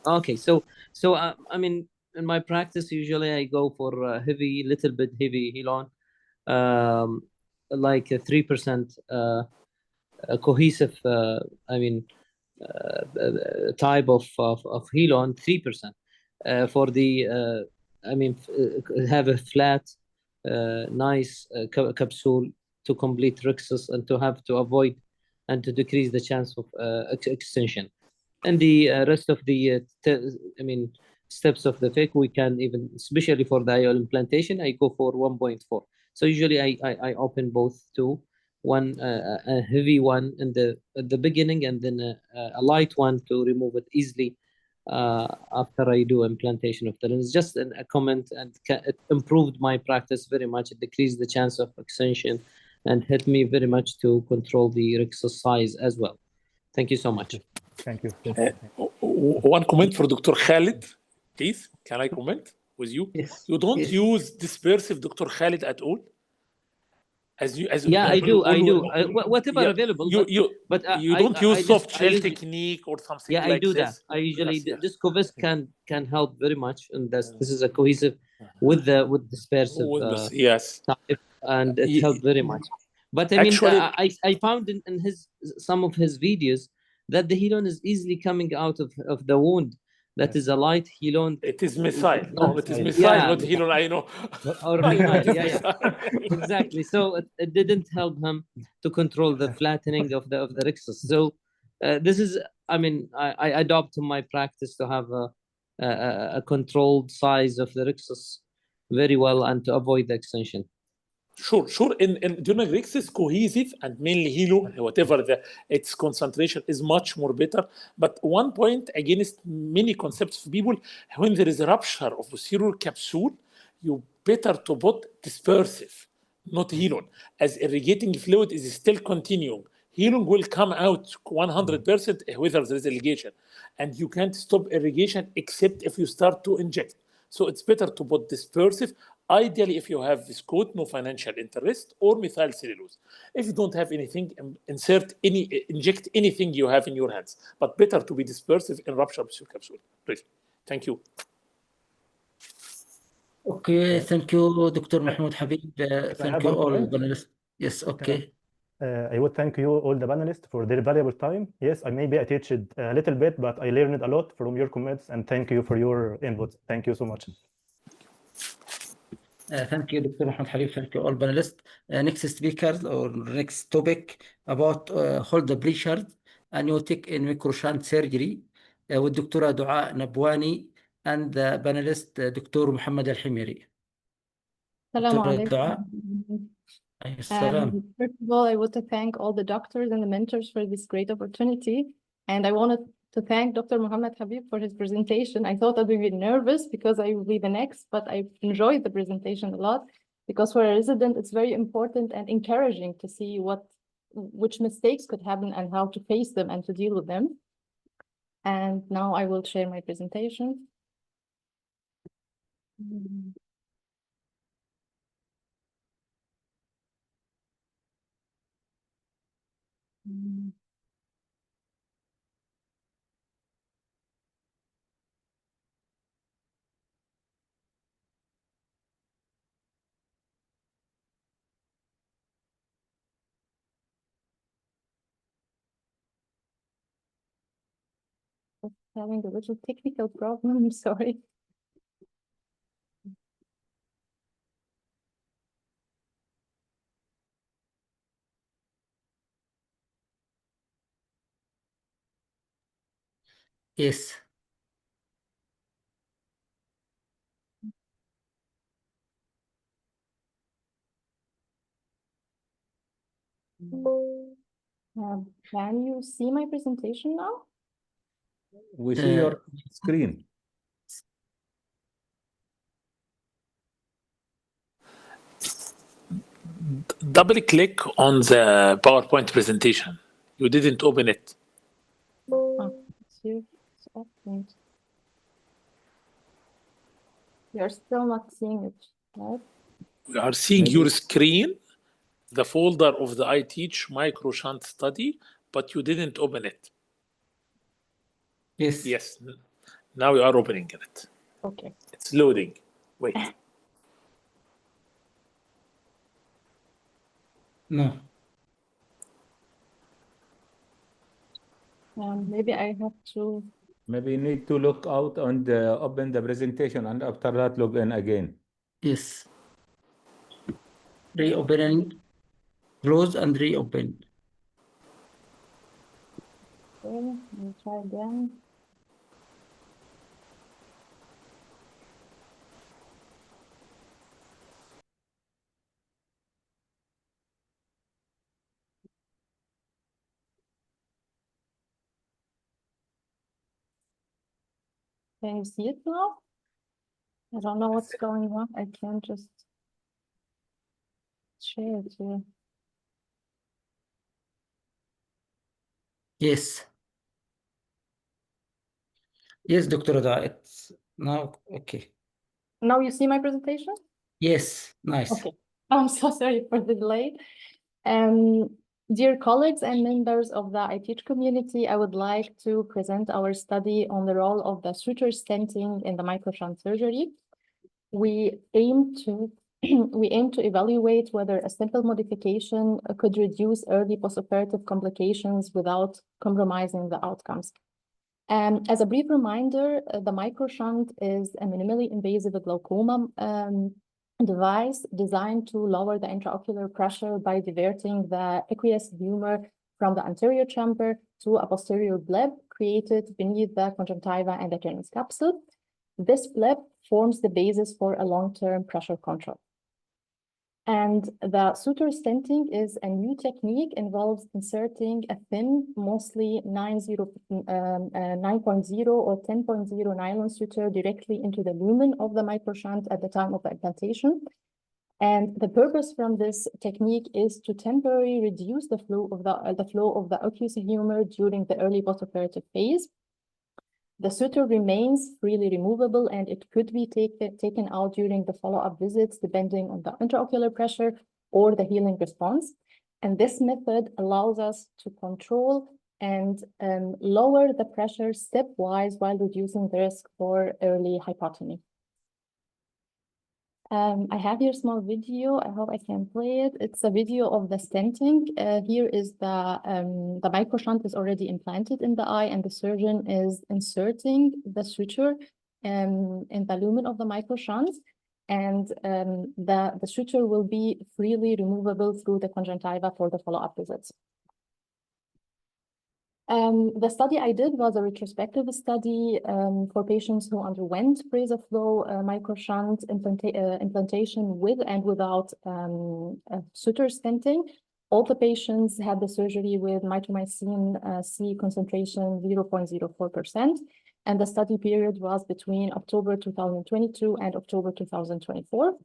E: Okay, so I mean, in my practice, usually I go for heavy, little bit heavy Helon, like a 3% cohesive. Type of Helon, 3%. For the have a flat, nice capsule to complete rhexis and to avoid and to decrease the chance of extension. And the rest of the steps of the FIC, we can even, especially for the IOL implantation, I go for 1.4. So usually I open both two, one a heavy one at the beginning, and then a light one to remove it easily after I do implantation of the lens. Just a comment, and it improved my practice very much. It decreased the chance of extension and helped me very much to control the rhexis size as well. Thank you so much.
G: Thank you.
F: One comment for Dr. Khalid, please. Can I comment with you?
E: Yes.
F: You don't
E: Yes.
F: use dispersive, Dr. Khalid, at all?
E: I do. Whatever available.
F: You don't use soft shell technique or something like this?
E: Yeah, I do that. I usually, this Covis can help very much, and this is a cohesive with dispersive
F: yes,
E: type, and it helped very much. But I mean,
F: actually,
E: I found in some of his videos that the Helon is easily coming out of the wound. That is a light Helon.
F: It is missile. No, it is missile, not Helon, I know.
E: Or yeah. Exactly. So it didn't help him to control the flattening of the rhexis. So this is, I mean, I adopt in my practice to have a controlled size of the rhexis very well and to avoid the extension.
F: Sure. In during rhexis, cohesive and mainly Helo, whatever its concentration is much more better. But one point against many concepts of people, when there is a rupture of posterior capsule, you better to put dispersive, not Helon, as irrigating fluid is still continuing. Helon will come out 100% whether there is irrigation, and you can't stop irrigation except if you start to inject. So it's better to put dispersive, ideally if you have viscose, no financial interest, or methyl cellulose. If you don't have anything, inject anything you have in your hands, but better to be dispersive in rupture posterior capsule. Please. Thank you.
A: Okay, thank you, Dr. Mahmoud Habib. Thank you all panelists. Yes, okay.
G: I would thank you all the panelists for their valuable time. Yes, maybe I teach it a little bit, but I learned a lot from your comments, and thank you for your input. Thank you so much.
A: Thank you, Dr. Mahmoud Habib. Thank you all panelists. Next speakers or next topic about hold the pressure aneotic in microshunt surgery with Dr. Dua Nabwani and the panelist Dr. Muhammad Al-Himiri.
H: Assalamu alaikum. First of all, I want to thank all the doctors and the mentors for this great opportunity. And I wanted to thank Dr. Muhammad Habib for his presentation. I thought I'd be nervous because I will be the next, but I enjoyed the presentation a lot because for a resident, it's very important and encouraging to see which mistakes could happen and how to face them and to deal with them. And now I will share my presentation. Having a little technical problem, I'm sorry.
A: Yes.
H: Can you see my presentation now?
B: We see your screen.
F: Double click on the PowerPoint presentation. You didn't open it.
H: It's opened. You're still not seeing it, right?
F: We are seeing your screen, the folder of the iTeach microshunt study, but you didn't open it.
A: Yes.
F: Yes. Now you are opening it.
H: Okay.
F: It's loading. Wait.
A: No.
H: Maybe I have to.
B: Maybe you need to look out and open the presentation, and after that, log in again.
A: Yes. Reopen, close and reopen.
H: Okay, let me try again. Can you see it now? I don't know what's going on. I can't just share it here.
A: Yes. Yes, Dr. Rada, it's now okay.
H: Now you see my presentation?
A: Yes, nice.
H: Okay. I'm so sorry for the delay. Dear colleagues and members of the iTeach community, I would like to present our study on the role of the suture stenting in the microshunt surgery. We aim to evaluate whether a simple modification could reduce early postoperative complications without compromising the outcomes. As a brief reminder, the microshunt is a minimally invasive glaucoma device designed to lower the intraocular pressure by diverting the aqueous humor from the anterior chamber to a posterior bleb created beneath the conjunctiva and the Kennedy's capsule. This bleb forms the basis for a long-term pressure control. And the suture stenting is a new technique, involves inserting a thin, mostly 9.0 or 10.0 nylon suture directly into the lumen of the microshunt at the time of the implantation. And the purpose from this technique is to temporarily reduce the flow of the aqueous humor during the early postoperative phase. The suture remains freely removable, and it could be taken out during the follow-up visits, depending on the intraocular pressure or the healing response. And this method allows us to control and lower the pressure stepwise while reducing the risk for early hypotony. I have here a small video. I hope I can play it. It's a video of the stenting. Here is the microshunt is already implanted in the eye, and the surgeon is inserting the suture in the lumen of the microshunt. And the suture will be freely removable through the conjunctiva for the follow-up visits. The study I did was a retrospective study for patients who underwent Braze-Flow microshunt implantation with and without suture stenting. All the patients had the surgery with mitomycin C concentration 0.04%, and the study period was between October 2022 and October 2024.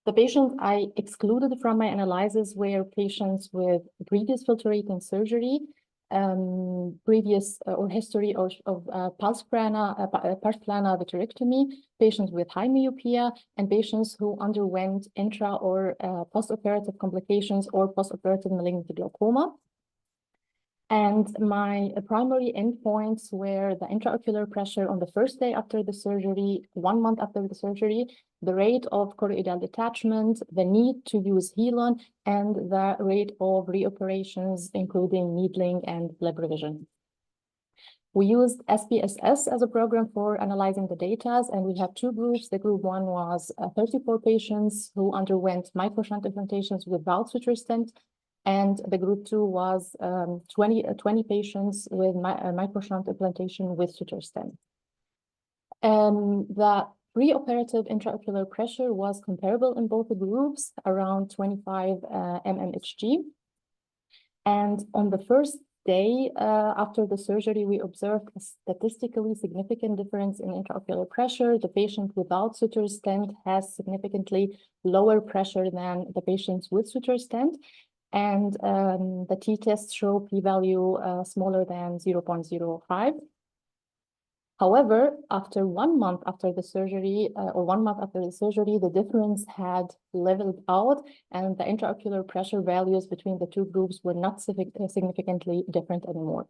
H: The patients I excluded from my analysis were patients with previous filtrating surgery, previous or history of pars plana vitrectomy, patients with high myopia, and patients who underwent intra or postoperative complications or postoperative malignant glaucoma. And my primary endpoints were the intraocular pressure on the first day after the surgery, 1 month after the surgery, the rate of choroidal detachment, the need to use Helon, and the rate of reoperations, including needling and bleb revision. We used SPSS as a program for analyzing the data, and we have two groups. The group one was 34 patients who underwent microshunt implantations without suture stent, and the group two was 20 patients with microshunt implantation with suture stent. The preoperative intraocular pressure was comparable in both the groups, around 25 mmHg. And on the first day after the surgery, we observed a statistically significant difference in intraocular pressure. The patient without suture stent has significantly lower pressure than the patients with suture stent. And the t-tests show p-value smaller than 0.05. However, after 1 month after the surgery, the difference had leveled out, and the intraocular pressure values between the two groups were not significantly different anymore.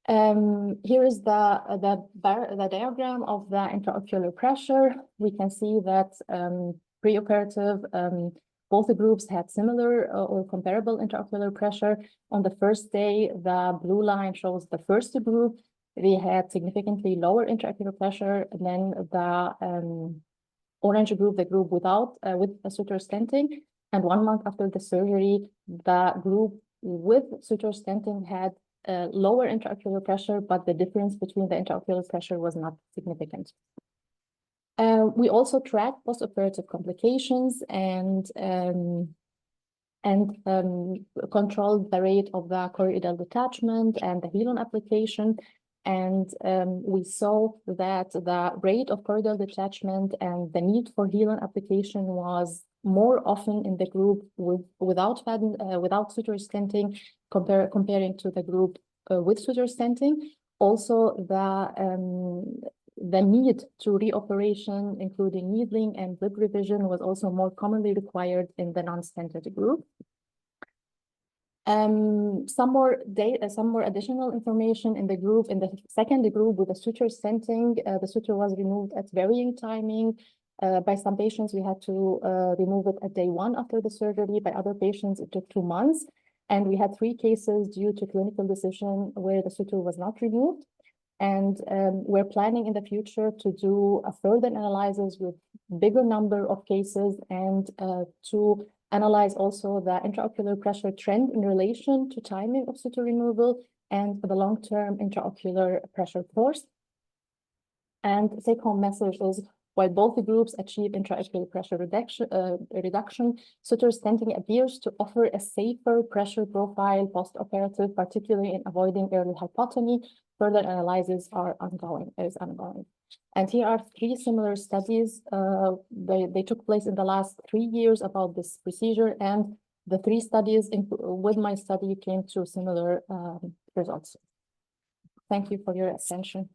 H: Here is the diagram of the intraocular pressure. We can see that preoperative, both the groups had similar or comparable intraocular pressure. On the first day, the blue line shows the first group. They had significantly lower intraocular pressure than the orange group, the group without with suture stenting. And 1 month after the surgery, the group with suture stenting had lower intraocular pressure, but the difference between the intraocular pressure was not significant. We also tracked postoperative complications and controlled the rate of the choroidal detachment and the Helon application. And we saw that the rate of choroidal detachment and the need for Helon application was more often in the group without suture stenting comparing to the group with suture stenting. Also, the need to reoperation, including needling and lip revision, was also more commonly required in the non-stented group. Some more additional information in the second group with the suture stenting. The suture was removed at varying timing. By some patients, we had to remove it at day 1 after the surgery. By other patients, it took 2 months. And we had 3 cases due to clinical decision where the suture was not removed. And we're planning in the future to do a further analysis with bigger number of cases and to analyze also the intraocular pressure trend in relation to timing of suture removal and the long-term intraocular pressure course. And the take-home message is, while both groups achieve intraocular pressure reduction, suture stenting appears to offer a safer pressure profile post-operative, particularly in avoiding early hypotony. Further analyses are ongoing. And here are 3 similar studies. They took place in the last 3 years about this procedure, and the 3 studies with my study came to similar results. Thank you for your attention.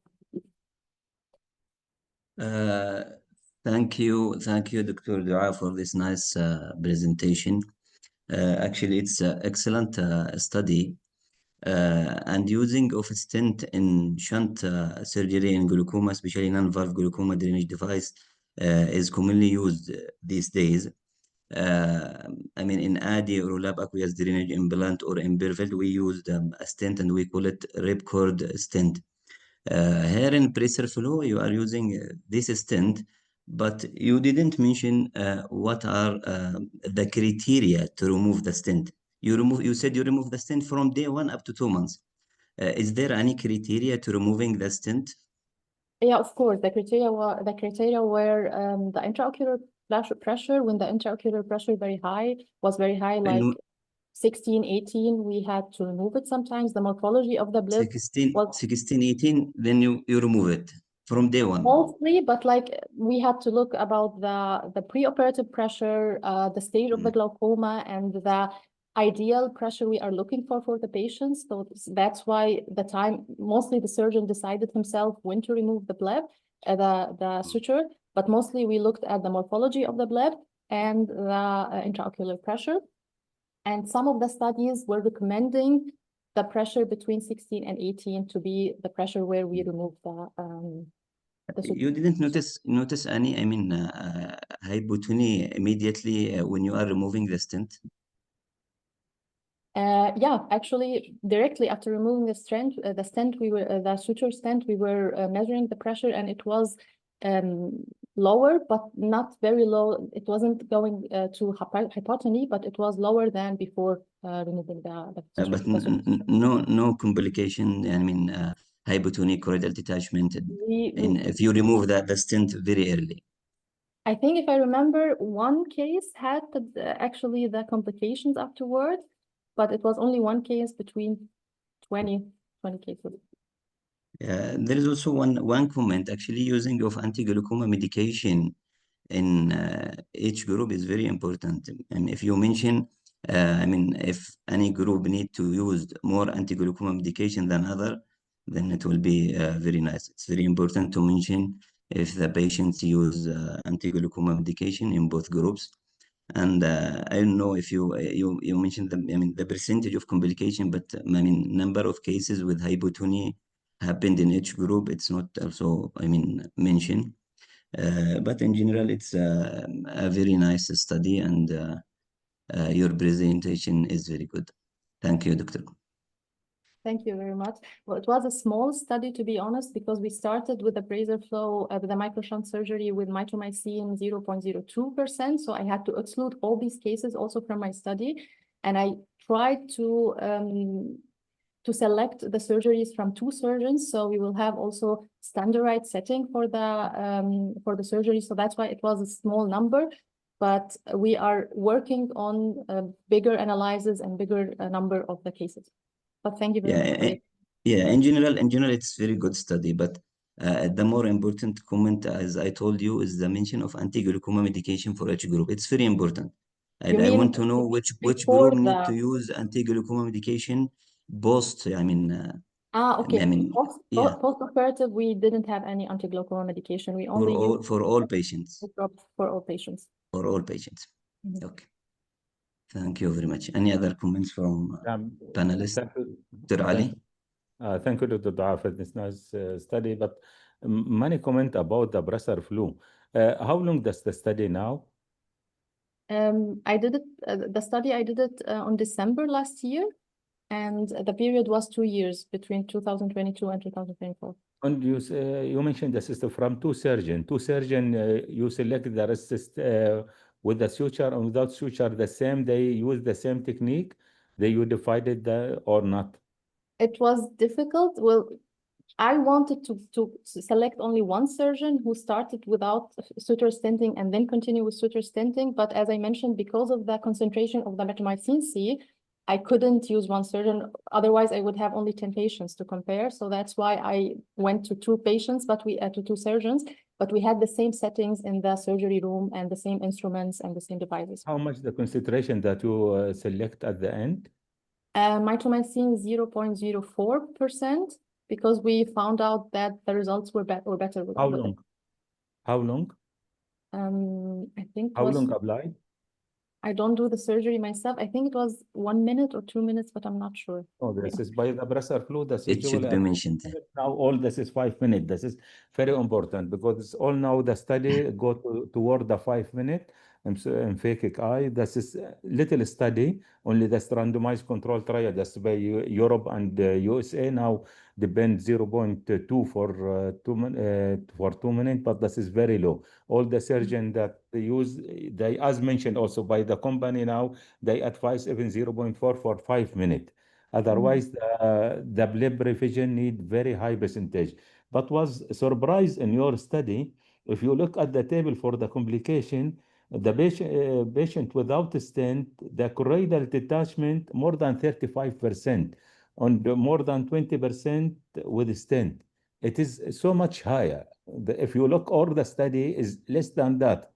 I: Thank you, Dr. Dua, for this nice presentation. Actually, it's an excellent study. And using of a stent in shunt surgery in glaucoma, especially non-valve glaucoma drainage device, is commonly used these days. I mean, in ADI or lab aqueous drainage implant or in Berveld, we used a stent and we call it ripcord stent. Here in Bracer Flow, you are using this stent, but you didn't mention what are the criteria to remove the stent. You said you remove the stent from day 1 up to 2 months. Is there any criteria to removing the stent?
H: Yeah, of course. The criteria were the intraocular pressure, when the intraocular pressure was very high, like 16, 18, we had to remove it sometimes. The morphology of the blip
I: 16, 18, then you remove it from day 1.
H: Mostly, but like we had to look about the preoperative pressure, the stage of the glaucoma, and the ideal pressure we are looking for the patients. So that's why mostly the surgeon decided himself when to remove the bleb, the suture, but mostly we looked at the morphology of the bleb and the intraocular pressure. And some of the studies were recommending the pressure between 16 and 18 to be the pressure where we remove the
I: you didn't notice any, I mean, hypotony immediately when you are removing the stent?
H: Yeah, actually, directly after removing the stent, the suture stent, we were measuring the pressure, and it was lower, but not very low. It wasn't going to hypotony, but it was lower than before removing the suture.
I: But no complication. I mean, hypotonic choroidal detachment. If you remove the stent very early.
H: I think if I remember, one case had actually the complications afterwards, but it was only one case between 20 cases.
I: There is also one comment, actually, using of anti-glaucoma medication in each group is very important. And if you mention, I mean, if any group need to use more anti-glaucoma medication than other, then it will be very nice. It's very important to mention if the patients use anti-glaucoma medication in both groups. And I don't know if you mentioned the percentage of complication, but number of cases with hypotony happened in each group. It's not also mentioned. But in general, it's a very nice study, and your presentation is very good. Thank you, Doctor.
H: Thank you very much. Well, it was a small study, to be honest, because we started with the brazier flow with the microshunt surgery with mitomycin 0.02%. So I had to exclude all these cases also from my study. And I tried to select the surgeries from 2 surgeons. So we will have also standardized setting for the surgery. So that's why it was a small number. But we are working on bigger analyses and bigger number of the cases. But thank you very much.
I: Yeah, in general, it's very good study. But the more important comment, as I told you, is the mention of anti-glaucoma medication for each group. It's very important. And I want to know which group need to use anti-glaucoma medication post.
H: Okay. Post-operative, we didn't have any anti-glaucoma medication. We only
I: for all patients.
H: For all patients.
I: For all patients. Okay. Thank you very much. Any other comments from panelists? Dr. Ali?
B: Thank you, Dr. Dua, for this nice study. But many comment about the brazier flu. How long does the study now?
H: I did it. The study I did it on December last year, and the period was 2 years between 2022 and 2024.
B: And you mentioned the system from 2 surgeons. 2 surgeons, you select the rest with the suture and without suture the same. They use the same technique. You divided or not?
H: It was difficult. Well, I wanted to select only one surgeon who started without suture stenting and then continue with suture stenting. But as I mentioned, because of the concentration of the mitomycin C, I couldn't use one surgeon. Otherwise, I would have only 10 patients to compare. So that's why I went to 2 patients, but to 2 surgeons. But we had the same settings in the surgery room and the same instruments and the same devices.
B: How much the concentration that you select at the end?
H: Mitomycin 0.04%, because we found out that the results were better.
B: How long? How long?
H: I think
B: how long applied?
H: I don't do the surgery myself. I think it was 1 minute or 2 minutes, but I'm not sure.
B: Oh, this is by the brazier flu. This
I: it should be mentioned.
B: Now all this is 5 minutes. This is very important because it's all now the study go toward the 5 minute emphatic eye. This is little study, only this randomized control trial that's by Europe and USA now depend 0.2 for 2 minutes, but this is very low. All the surgeon that they use, they as mentioned also by the company now, they advise even 0.4 for 5 minutes. Otherwise, the bleb revision need very high percentage. But was surprised in your study, if you look at the table for the complication, the patient without a stent, the choroidal detachment more than 35%, and more than 20% with stent. It is so much higher. If you look, all the study is less than that.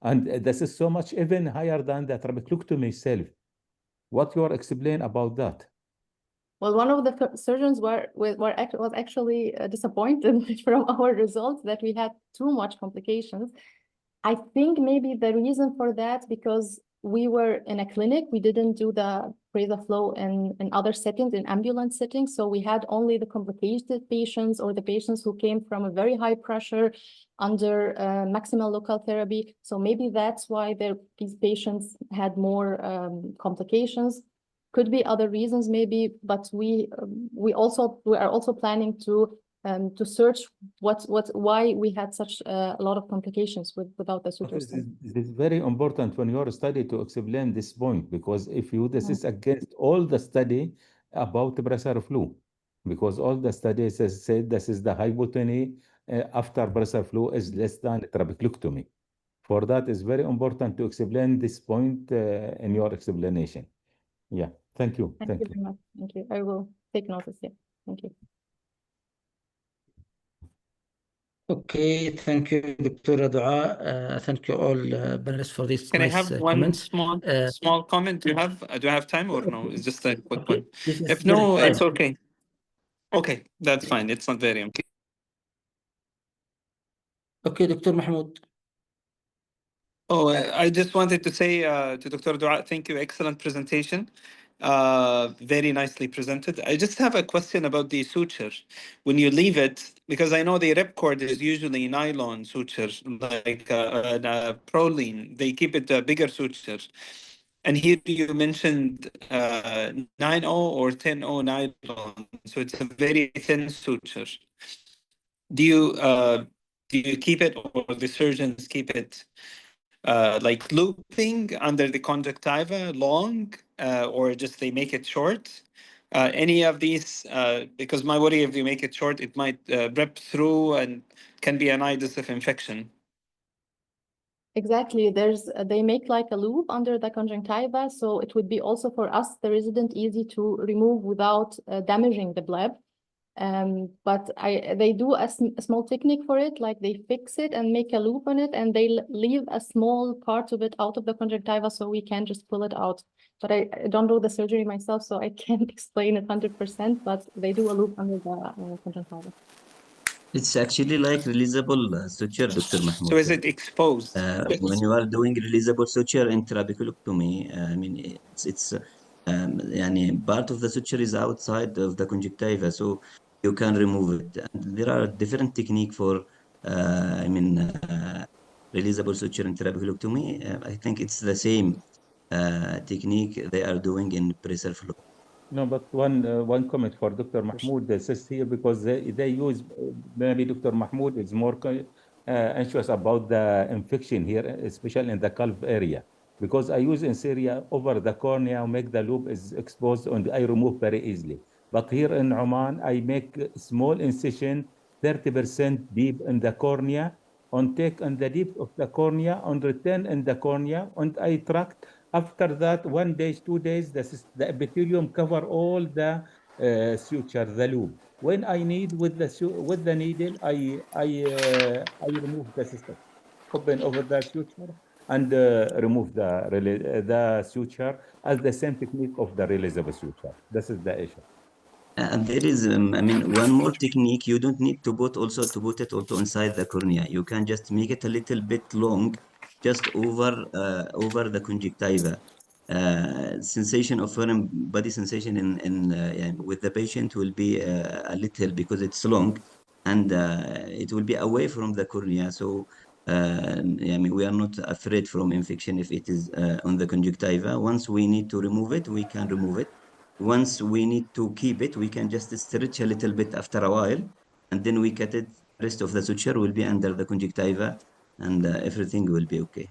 B: And this is so much even higher than the trabeculectomy itself. What you are explain about that?
H: Well, one of the surgeons was actually disappointed from our results that we had too much complications. I think maybe the reason for that, because we were in a clinic, we didn't do the brazier flow in other settings, in ambulance settings. So we had only the complicated patients or the patients who came from a very high pressure under maximal local therapy. So maybe that's why these patients had more complications. Could be other reasons maybe, but we are also planning to search why we had such a lot of complications without the suture stent.
B: It is very important when you are study to explain this point, because if you this is against all the study about the brazier flu, because all the studies has said this is the hypotony after brazier flu is less than trabeculectomy. For that, it's very important to explain this point in your explanation. Yeah, thank you.
H: Thank you very much. Thank you. I will take notice. Yeah, thank you.
A: Okay, thank you, Dr. Dua. Thank you all panelists for this.
D: Can
A: nice
D: I have
A: comments.
D: one small comment? Do you have time or no? It's just a quick one. If
A: no,
D: it's okay. Okay, that's fine. It's not very okay.
A: Okay, Dr. Mahmoud.
D: Oh, I just wanted to say to Dr. Dua, thank you. Excellent presentation. Very nicely presented. I just have a question about the suture. When you leave it, because I know the ripcord is usually nylon suture, like Prolene. They keep it a bigger suture. And here you mentioned 9.0 or 10.0 nylon. So it's a very thin suture. Do you keep it, or the surgeons keep it like looping under the conjunctiva long, or just they make it short? Any of these, because my worry, if you make it short, it might rip through and can be an nidus of infection.
H: Exactly. They make like a loop under the conjunctiva, so it would be also for us, the resident, easy to remove without damaging the bleb. But they do a small technique for it, like they fix it and make a loop on it, and they leave a small part of it out of the conjunctiva, so we can just pull it out. But I don't do the surgery myself, so I can't explain it 100%, but they do a loop under the conjunctiva.
I: It's actually like releasable suture, Dr. Mahmoud.
D: So is it exposed?
I: When you are doing releasable suture in trabeculectomy, I mean, it's part of the suture is outside of the conjunctiva, so you can remove it. And there are different technique for, releasable suture in trabeculectomy. I think it's the same technique they are doing in pressure flow.
B: No, but one comment for Dr. Mahmoud. This is here because they use, maybe Dr. Mahmoud is more anxious about the infection here, especially in the calf area. Because I use in Syria over the cornea, make the loop is exposed and I remove very easily. But here in Oman, I make small incision, 30% deep in the cornea, and take on the deep of the cornea, and return in the cornea, and I tract. After that, 1 day, 2 days, the epithelium cover all the suture, the loop. When I need with the needle, I remove the system, open over the suture and remove the suture as the same technique of the releasable suture. This is the issue.
I: And there is, one more technique. You don't need to put it also inside the cornea. You can just make it a little bit long, just over the conjunctiva. Sensation of foreign body sensation with the patient will be a little, because it's long, and it will be away from the cornea. So we are not afraid from infection if it is on the conjunctiva. Once we need to remove it, we can remove it. Once we need to keep it, we can just stretch a little bit after a while, and then we cut it. The rest of the suture will be under the conjunctiva, and everything will be okay.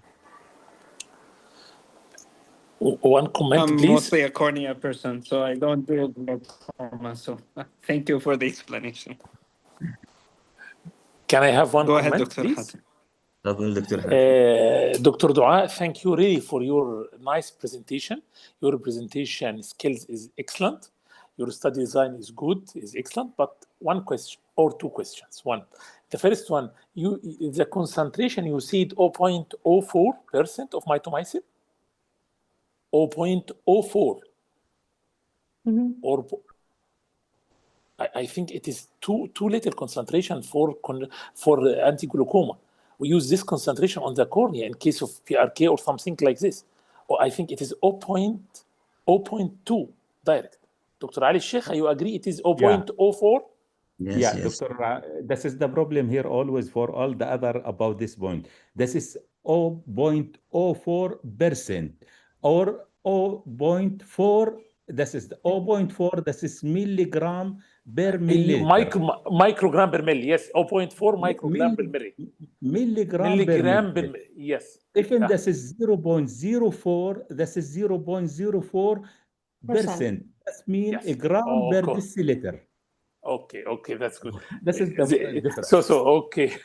F: One comment,
D: I'm
F: please.
D: mostly a cornea person, so I don't do glaucoma. So thank you for the explanation.
F: Can I have one
D: Go
F: comment,
D: ahead, Dr.
F: please?
I: Dr.
F: Dua, thank you really for your nice presentation. Your presentation skills is excellent. Your study design is good, is excellent. But one question or two questions. One, the first one, the concentration you see 0.04% of mitomycin, 0.04, or I think it is too little concentration for anti-glaucoma. We use this concentration on the cornea in case of PRK or something like this. Or I think it is 0.2 direct. Dr. Ali Sheikh, you agree it is 0.04?
B: Yes. Doctor, this is the problem here always for all the other about this point. This is 0.04% or 0.4. This is 0.4. This is milligram per milliliter.
F: Microgram per milli, yes. 0.4 microgram per milli.
B: Milligram per milli.
F: Yes.
B: Even this is 0.04, this is 0.04%. That means a gram per deciliter.
F: Okay, that's good.
B: This is the difference.
F: So okay.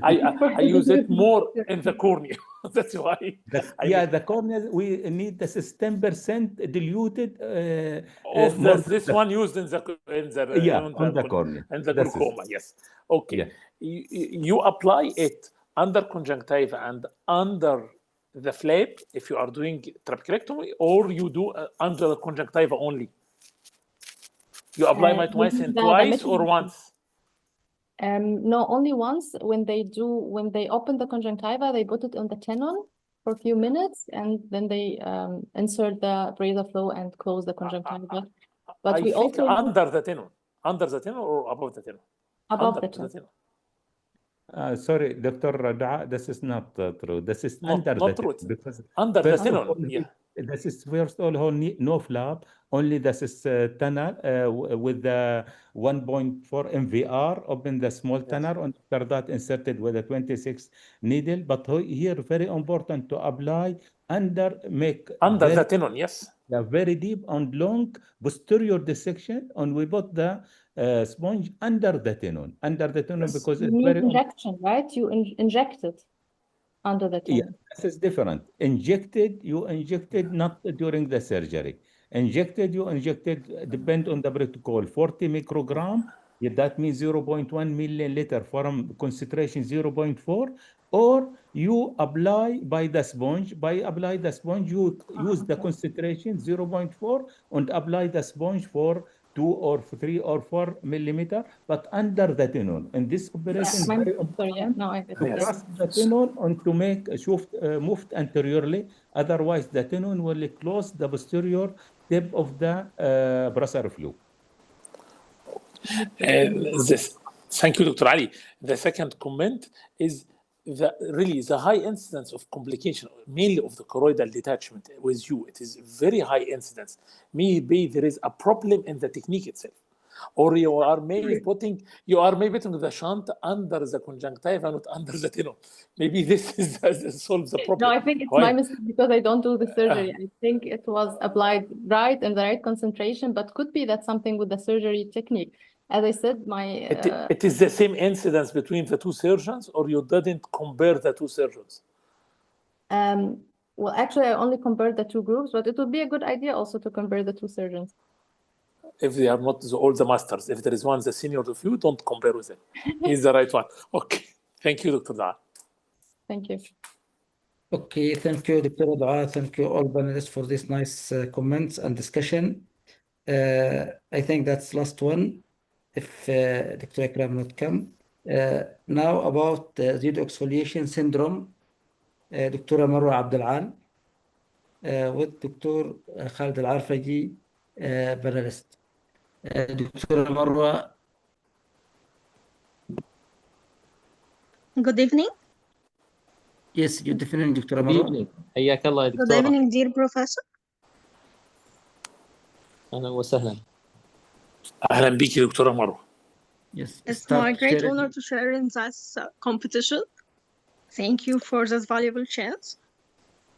F: I use it more in the cornea. That's why.
B: The cornea, we need this is 10% diluted.
F: This one used in the
B: cornea.
F: And the glaucoma, yes. Okay. Yeah. You apply it under conjunctiva and under the flap if you are doing trabeculectomy, or you do under the conjunctiva only? You apply mitomycin twice or once?
H: No, only once. When they open the conjunctiva, they put it on the tenon, for a few minutes, and then they insert the braided flow and close the conjunctiva. But
F: I
H: we
F: think
H: also
F: under the tenon or above the tenon?
H: above the
F: tenon.
B: Sorry, Dr. Dua, this is not true. This is under
F: Not
B: the
F: true.
B: tenon, because
F: Under the
B: first of
F: tenon,
B: all,
F: yeah.
B: this is first of all no flap, only this is tunnel with the 1.4 MVR, open the small tunnel, and after that inserted with a 26 needle. But here, very important to apply under
F: the tenon, yes.
B: Yeah, very deep and long posterior dissection, and we put the sponge under the tenon, because
H: you
B: it's
H: need
B: very
H: injection, right? You inject it under the
B: Yeah,
H: tenon.
B: this is different. You injected not during the surgery. You injected, depend on the protocol, 40 microgram. Yeah, that means 0.1 milliliter from concentration 0.4, or you apply by the sponge. You use the concentration 0.4 and apply the sponge for 2 or 3 or 4 millimeter, but under the tenon. And this operation is very important to cross the tenon and to make a shift moved anteriorly. Otherwise, the tenon will close the posterior tip of the brachial fluid.
F: Thank you, Dr. Ali. The second comment is the high incidence of complication, mainly of the choroidal detachment with you. It is very high incidence. Maybe there is a problem in the technique itself, or you are maybe putting the shunt under the conjunctiva, not under the tenon. Maybe this solves the problem.
H: No, I think it's my mistake because I don't do the surgery. I think it was applied right in the right concentration, but could be that something with the surgery technique. As I said,
F: it is the same incidence between the two surgeons, or you didn't compare the two surgeons?
H: Well, actually, I only compared the two groups, but it would be a good idea also to compare the two surgeons.
F: If they are not all the masters, if there is one the senior of you, don't compare with him. He's the right one. Okay. Thank you, Dr. Dua.
H: Thank you.
A: Okay, thank you, Dr. Dua. Thank you all panelists for this nice comments and discussion. I think that's last one, if Dr. Ikram not come. Now about zero exfoliation syndrome, Dr. Marwa Abdelal with Dr. Khalid Al-Arfaji, panelist. Dr. Marwa.
J: Good evening.
A: Yes, good evening, Dr.
E: Good
A: Marwa.
E: evening. حياك الله يا
J: Good
E: دكتورة.
J: evening, dear professor.
E: أهلا وسهلا.
F: أهلا بك دكتورة مروة.
A: Yes,
J: it's my great honor to share in this competition. Thank you for this valuable chance.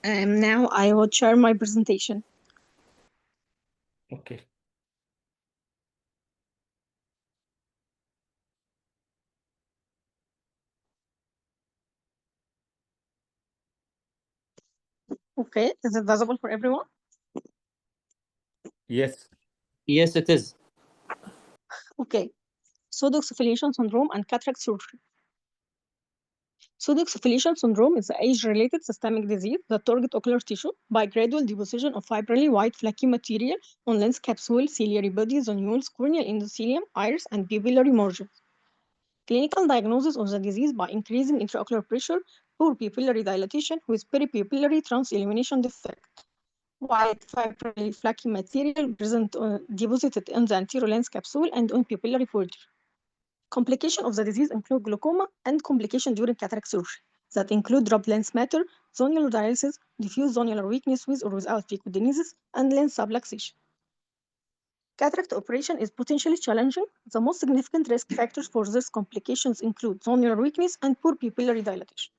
J: And now I will share my presentation.
A: Okay.
J: Okay, is it visible for everyone?
B: Yes.
E: Yes, it is.
J: Okay, pseudoexfoliation syndrome and cataract surgery. Pseudoexfoliation syndrome is an age-related systemic disease that targets ocular tissue by gradual deposition of fibrily white flaky material on lens capsule, ciliary body, zonules, corneal endothelium, iris, and pupillary margins. Clinical diagnosis of the disease by increasing intraocular pressure, poor pupillary dilatation with peripupillary transillumination defect. White fibrily flaky material present deposited in the anterior lens capsule and on pupillary border. Complications of the disease include glaucoma and complications during cataract surgery that include dropped lens matter, zonular dialysis, diffuse zonular weakness with or without phycodenesis, and lens subluxation. Cataract operation is potentially challenging. The most significant risk factors for these complications include zonular weakness and poor pupillary dilatation.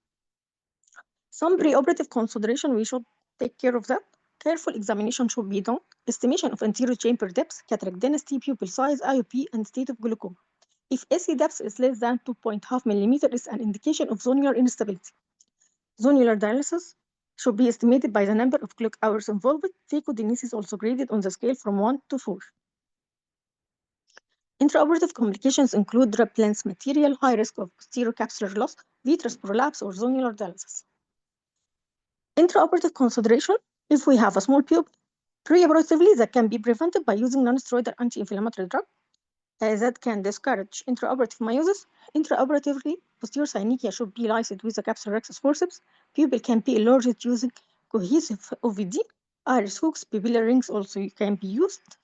J: Some preoperative consideration, we should take care of that. Careful examination should be done. Estimation of anterior chamber depth, cataract density, pupil size, IOP, and state of glaucoma. If AC depth is less than 2.5 millimeter, it's an indication of zonular instability. Zonular dialysis should be estimated by the number of clock hours involved. Phycodenesis is also graded on the scale from 1 to 4. Intraoperative complications include dropped lens material, high risk of posterior capsular loss, vitreous prolapse, or zonular dialysis. Intraoperative consideration, if we have a small pupil, preoperatively that can be prevented by using non-steroidal anti-inflammatory drug that can discourage intraoperative meiosis. Intraoperatively, posterior synechia should be lysed with the capsular rhexis forceps. Pupil can be enlarged using cohesive OVD. Iris hooks, pupillary rings also can be used.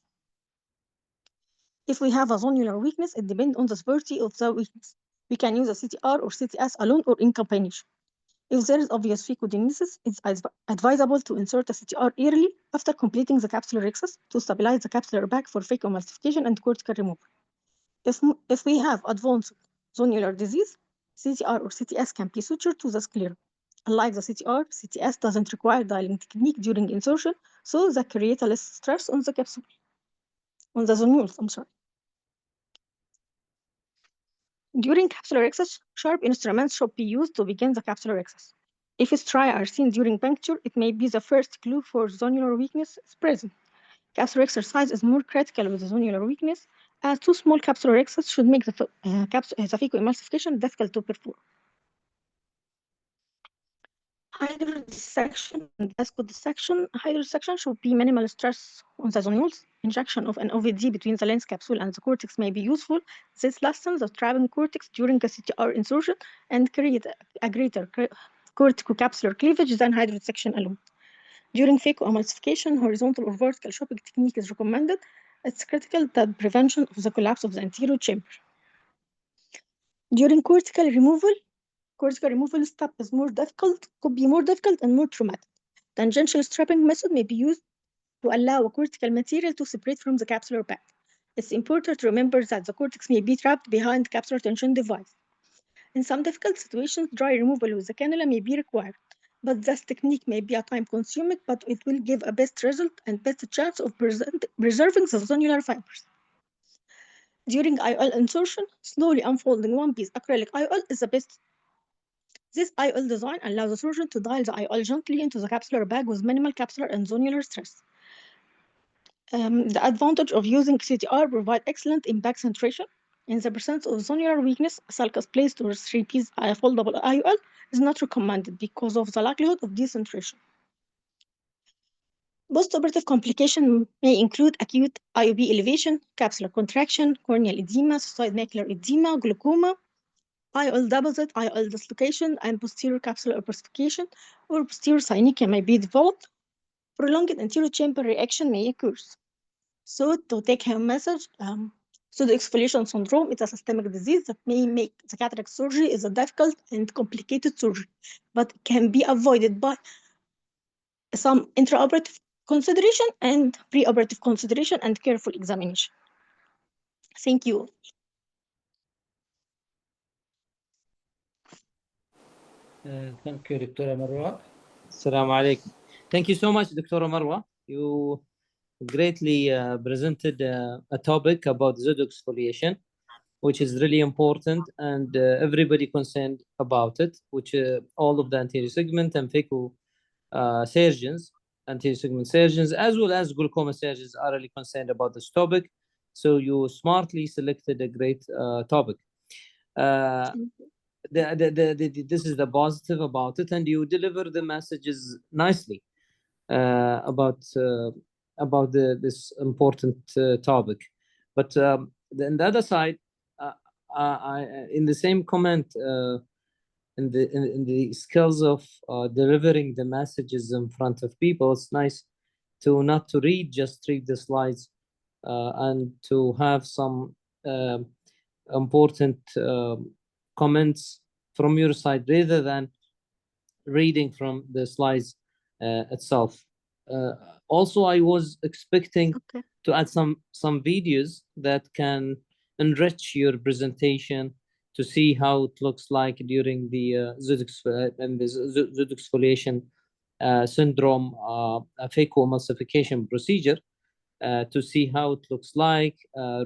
J: If we have a zonular weakness, it depends on the severity of the weakness. We can use a CTR or CTS alone or in combination. If there is obvious phycogenesis, it's advisable to insert a CTR early after completing the capsular rhexis to stabilize the capsular bag for phacoemulsification and cortical removal. If we have advanced zonular disease, CTR or CTS can be sutured to the sclera. Unlike the CTR, CTS doesn't require dialing technique during insertion, so that creates less stress on the capsule, on the zonules, I'm sorry. During capsular rhexis, sharp instruments should be used to begin the capsular rhexis. If stria are seen during puncture, it may be the first clue for zonular weakness is present. Capsular exercise is more critical with the zonular weakness, as too small capsular rhexis should make the phacoemulsification difficult to perform. Hydrodissection and vasodissection. Hydrodissection should be minimal stress on the zonules. Injection of an OVD between the lens capsule and the cortex may be useful. This lessens the trapping cortex during a CTR insertion and create a greater corticocapsular cleavage than hydrodissection alone. During phacoemulsification, horizontal or vertical shopping technique is recommended. It's critical that prevention of the collapse of the anterior chamber. During cortical removal step is could be more difficult and more traumatic. Tangential strapping method may be used to allow a cortical material to separate from the capsular bag. It's important to remember that the cortex may be trapped behind the capsular tension device. In some difficult situations, dry removal with the cannula may be required, but this technique may be a time-consuming, but it will give a best result and best chance of preserving the zonular fibers. During IOL insertion, slowly unfolding one-piece acrylic IOL is the best. This IOL design allows the surgeon to dial the IOL gently into the capsular bag with minimal capsular and zonular stress. The advantage of using CTR provide excellent impact centration. In the presence of zonular weakness, a sulcus placed or 3-piece foldable IOL is not recommended because of the likelihood of decentration. Postoperative complication may include acute IOP elevation, capsular contraction, corneal edema, succoid macular edema, glaucoma, IOL deposit, IOL dislocation, and posterior capsular ossification or posterior synechia may be developed. Prolonged anterior chamber reaction may occur. So, to take home message, pseudoexfoliation syndrome is a systemic disease that may make the cataract surgery is a difficult and complicated surgery, but can be avoided by some intraoperative consideration and preoperative consideration and careful examination. Thank you.
A: Thank you, Dr. Marwa.
E: Assalamu alaikum. Thank you so much, Dr. Marwa. You greatly presented a topic about pseudoexfoliation, which is really important, and everybody concerned about it, which all of the anterior segment and phaco surgeons, anterior segment surgeons, as well as glaucoma surgeons are really concerned about this topic. So you smartly selected a great topic. This is the positive about it, and you deliver the messages nicely about this important topic. But on the other side, in the same comment, in the skills of delivering the messages in front of people, it's nice to not to read the slides and to have some important comments from your side rather than reading from the slides itself. Also, I was expecting to add some videos that can enrich your presentation to see how it looks like during the pseudoexfoliation syndrome phacoemulsification procedure, to see how it looks like,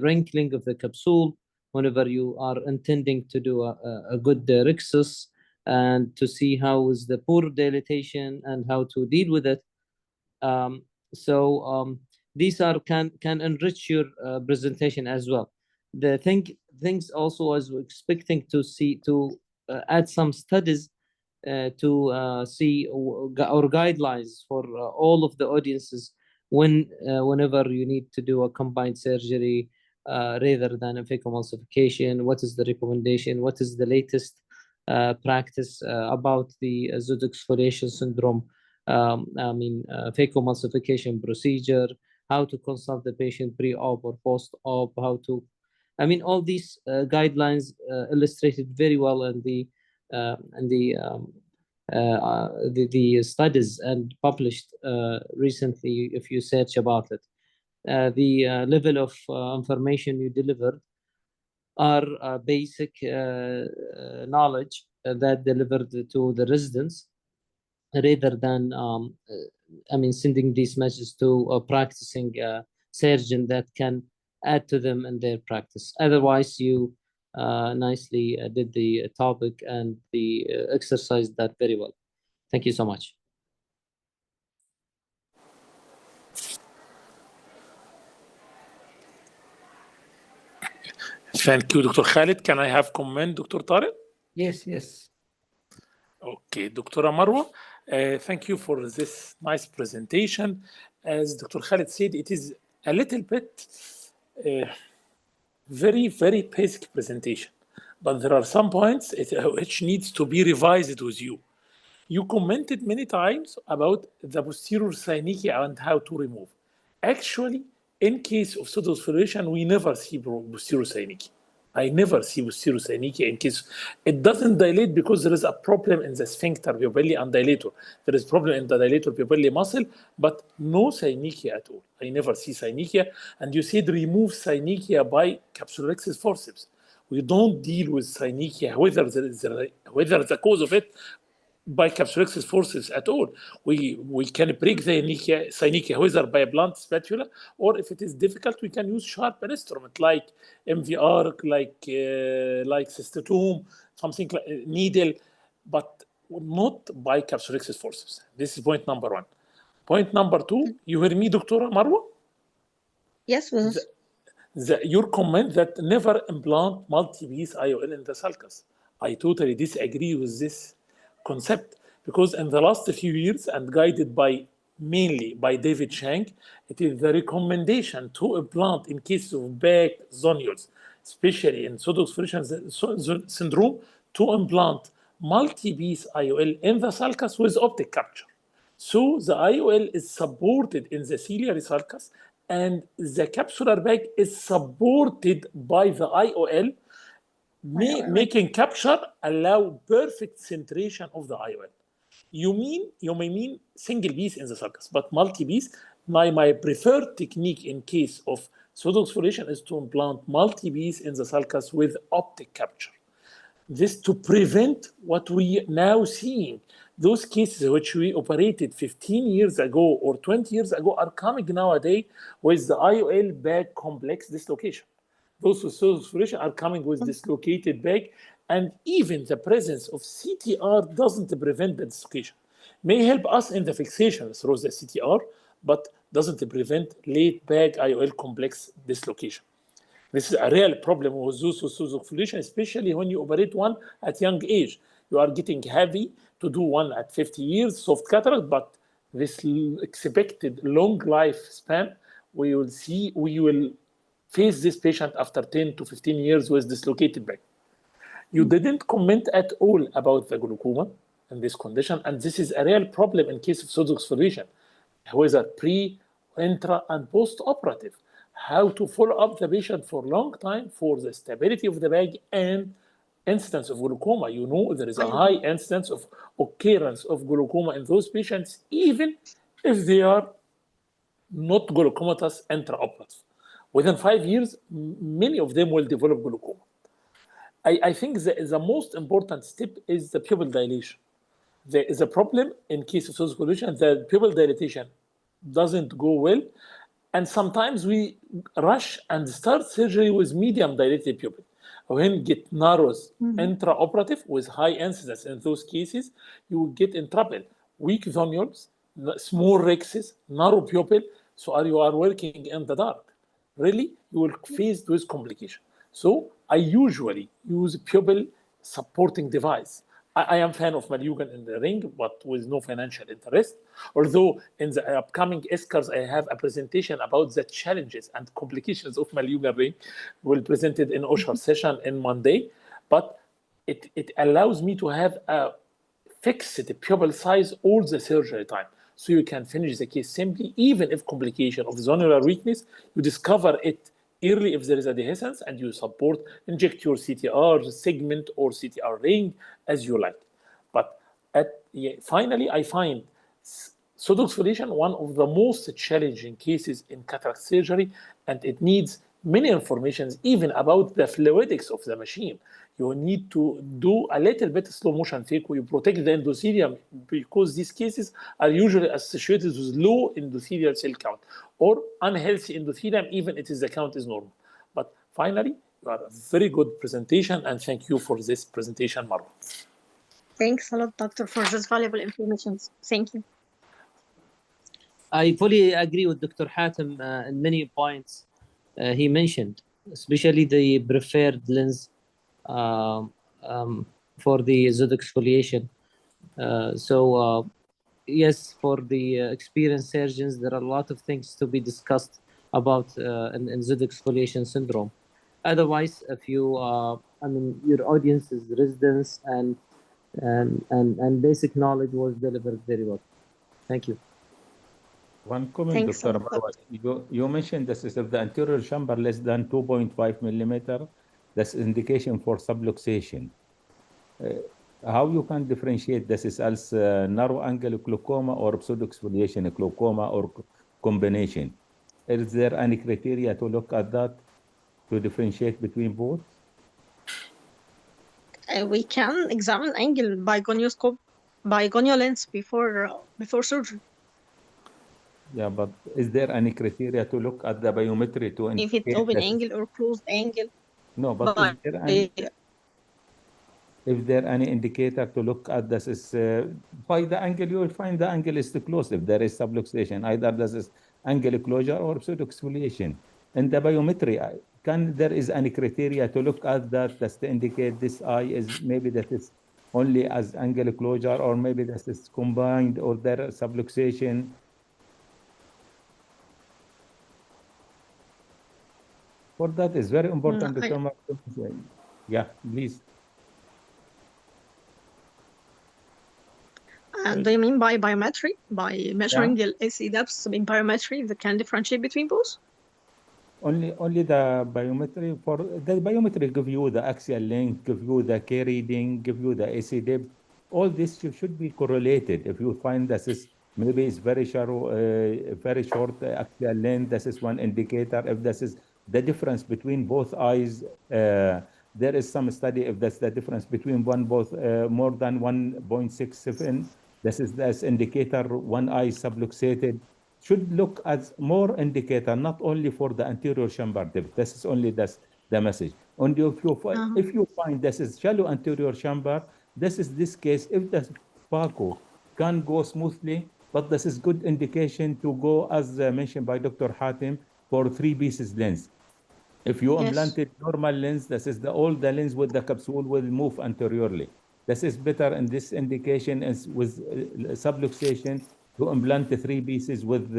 E: wrinkling of the capsule whenever you are intending to do a good rhexis, and to see how is the poor dilatation and how to deal with it. These are can enrich your presentation as well. The things also I was expecting to see to add some studies to see or guidelines for all of the audiences whenever you need to do a combined surgery rather than a phacoemulsification. What is the recommendation? What is the latest practice about the pseudoexfoliation syndrome, phacoemulsification procedure, how to consult the patient pre-op or post-op, how to, all these guidelines illustrated very well in the studies and published recently. If you search about it, the level of information you delivered are basic knowledge that delivered to the residents, rather than sending these messages to a practicing surgeon that can add to them in their practice. Otherwise, you nicely did the topic and the exercise that very well. Thank you so much.
F: Thank you, Dr. Khalid. Can I have comment, Dr. Tariq?
A: Yes.
F: Okay, Dr. Marwa, thank you for this nice presentation. As Dr. Khalid said, it is a little bit very, very basic presentation, but there are some points which needs to be revised with you. You commented many times about the posterior synechia and how to remove. Actually, in case of pseudoexfoliation, we never see posterior synechia. I never see posterior synechia in case it doesn't dilate because there is a problem in the sphincter pupillae and dilator. There is problem in the dilator pupillae muscle, but no synechia at all. I never see synechia. And you said remove synechia by capsulorhexis forceps. We don't deal with synechia, whether the cause of it by capsulorhexis forceps at all. We can break the synechia whether by a blunt spatula, or if it is difficult, we can use sharp instrument like MVR, like cystotom, something like needle, but not by capsulorhexis forceps. This is point number one. Point number two, you hear me, Dr. Marwa?
J: Yes,
F: your comment that never implant multi-piece IOL in the sulcus. I totally disagree with this concept, because in the last few years, and guided mainly by David Shank, it is the recommendation to implant in case of back zonules, especially in pseudoexfoliation syndrome, to implant multi-piece IOL in the sulcus with optic capture. So the IOL is supported in the ciliary sulcus, and the capsular bag is supported by the IOL, making capture allow perfect centration of the IOL. You may mean single piece in the sulcus, but multi-piece. My preferred technique in case of pseudoexfoliation is to implant multi-piece in the sulcus with optic capture. This to prevent what we now seeing. Those cases which we operated 15 years ago or 20 years ago are coming nowadays with the IOL bag complex dislocation. Those with pseudoexfoliation are coming with dislocated bag, and even the presence of CTR doesn't prevent the dislocation. May help us in the fixation through the CTR, but doesn't prevent late bag IOL complex dislocation. This is a real problem with those with pseudoexfoliation, especially when you operate one at young age. You are getting heavy to do one at 50 years, soft cataract, but this expected long lifespan, we will face this patient after 10 to 15 years with dislocated back. You didn't comment at all about the glaucoma in this condition, and this is a real problem in case of pseudoexfoliation, whether pre, intra, and post-operative. How to follow up the patient for a long time for the stability of the bag and incidence of glaucoma. You know there is a high incidence of occurrence of glaucoma in those patients, even if they are not glaucomatous intraoperative. Within 5 years, many of them will develop glaucoma. I think the most important step is the pupil dilation. There is a problem in case of pseudoexfoliation that pupil dilatation doesn't go well, and sometimes we rush and start surgery with medium dilated pupil. When get narrows intraoperative with high incidence in those cases, you will get in trouble. Weak zonules, small rexes, narrow pupil, so you are working in the dark. Really, you will face those complications. So I usually use pupil supporting device. I am fan of Malyugan in the ring, but with no financial interest. Although in the upcoming ESCARs, I have a presentation about the challenges and complications of Malyugan ring. We'll present it in Osher session in Monday. But it allows me to have a fixed pupil size all the surgery time. So you can finish the case simply, even if complication of zonular weakness, you discover it early if there is a dehiscence, and you support, inject your CTR segment or CTR ring as you like. But finally, I find pseudoexfoliation one of the most challenging cases in cataract surgery, and it needs many informations even about the fluidics of the machine. You need to do a little bit slow motion fake where you protect the endothelium, because these cases are usually associated with low endothelial cell count or unhealthy endothelium, even if the count is normal. But finally, you are a very good presentation, and thank you for this presentation, Marwa.
J: Thanks a lot, Doctor, for this valuable information. Thank you.
E: I fully agree with Dr. Hatem in many points he mentioned, especially the preferred lens for the exfoliation. Yes, for the experienced surgeons, there are a lot of things to be discussed about in exfoliation syndrome. Otherwise, if you, your audience is residents and basic knowledge was delivered very well. Thank you.
B: One comment,
J: Thanks a
B: Dr.
J: lot,
B: Marwa. You mentioned this is if the anterior chamber less than 2.5 millimeter, that's indication for subluxation. How you can differentiate this is as narrow angle glaucoma or pseudoexfoliation glaucoma or combination? Is there any criteria to look at that to differentiate between both?
J: We can examine angle by gonioscope, by gonio lens before surgery.
B: Yeah, but is there any criteria to look at the biometry to
J: If it's
B: indicate
J: open
B: that?
J: angle or closed angle.
B: No, but is there any indicator to look at this is by the angle you will find the angle is too close if there is subluxation, either this is angle closure or pseudoexfoliation. In the biometry, there is any criteria to look at that that's to indicate this eye is maybe that is only as angle closure, or maybe this is combined, or there is subluxation? For that is very important to come up. Yeah, please.
J: And do you mean by biometry? By measuring the AC depths in biometry that can differentiate between both?
B: Only the biometry. For the biometry give you the axial length, give you the K reading, give you the AC depth. All this should be correlated. If you find this is maybe it's very shallow, very short axial length, this is one indicator. If this is the difference between both eyes, there is some study if that's the difference between both more than 1.67. This indicator one eye subluxated. Should look as more indicator, not only for the anterior chamber depth. This is only the message. And if you find this is shallow anterior chamber, this case, if the phaco can go smoothly, but this is good indication to go, as mentioned by Dr. Hatem, for 3 pieces lens. If you implanted normal lens, this is all the lens with the capsule will move anteriorly. This is better in this indication as with subluxation to implant the 3 pieces with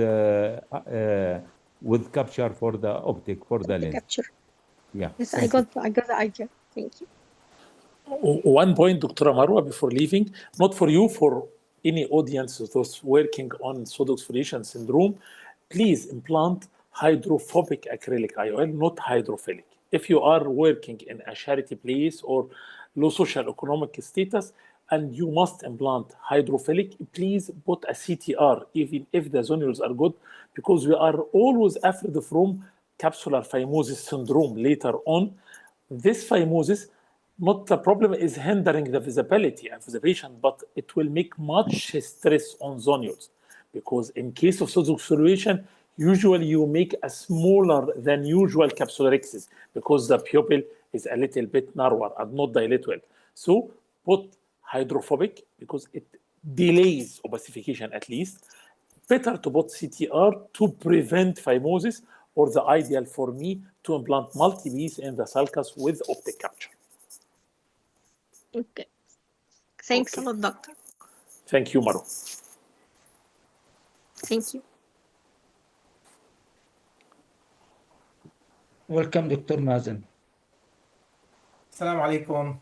B: capture for the optic for the lens.
J: Capture.
B: Yeah.
J: Yes, I got the idea. Thank you.
F: One point, Dr. Marwa, before leaving, not for you, for any audience, those working on pseudoexfoliation syndrome, please implant hydrophobic acrylic IOL, not hydrophilic. If you are working in a charity place or low social economic status and you must implant hydrophilic, please put a CTR, even if the zonules are good, because we are always afraid from capsular phimosis syndrome later on. This phimosis, not the problem is hindering the visibility of the patient, but it will make much stress on zonules. Because in case of pseudoexfoliation, usually you make a smaller than usual capsulorhexis because the pupil is a little bit narrower and not dilate well. So put hydrophobic because it delays opacification at least. Better to put CTR to prevent phimosis, or the ideal for me to implant multi-piece in the sulcus with optic capture.
J: Okay. Thanks a lot, doctor.
F: Thank you, Maro.
J: Thank you.
A: Welcome, Dr. Mazen.
K: السلام عليكم.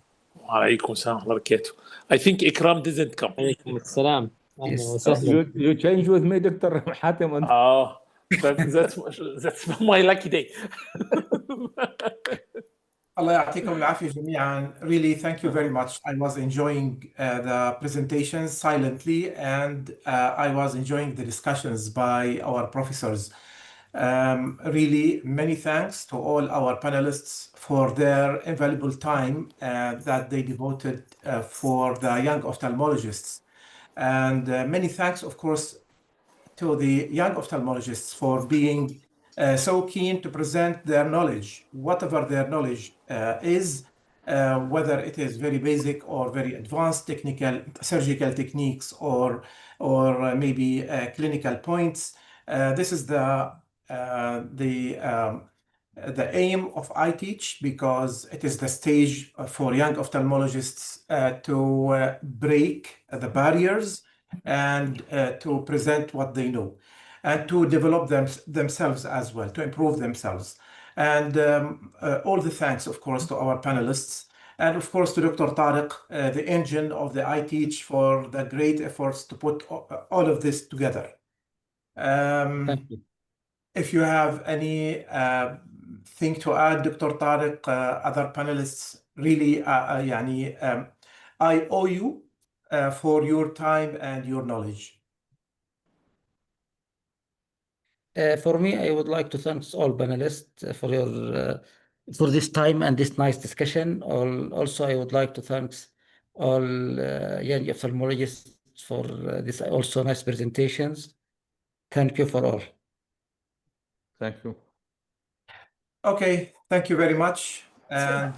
F: وعليكم السلام ورحمة الله وبركاته. I think Ikram didn't come.
E: عليكم السلام. أهلا
A: Yes.
E: وسهلا.
B: You change with me, Dr. Hatem.
F: That's my lucky day.
K: Allah يعطيكم العافية جميعا. Really, thank you very much. I was enjoying the presentations silently, and I was enjoying the discussions by our professors. Really, many thanks to all our panelists for their invaluable time that they devoted for the young ophthalmologists. And many thanks, of course, to the young ophthalmologists for being so keen to present their knowledge, whatever their knowledge is, whether it is very basic or very advanced technical surgical techniques or maybe clinical points. This is the aim of iTeach, because it is the stage for young ophthalmologists to break the barriers and to present what they know and to develop themselves as well, to improve themselves. And all the thanks, of course, to our panelists, and of course to Dr. Tariq, the engine of the iTeach, for the great efforts to put all of this together.
E: Thank you.
K: If you have any thing to add, Dr. Tariq, other panelists, really, I owe you for your time and your knowledge.
A: For me, I would like to thank all panelists for your for this time and this nice discussion. Also, I would like to thank all young ophthalmologists for this also nice presentations. Thank you for all.
B: Thank you.
K: Okay, thank you very much. And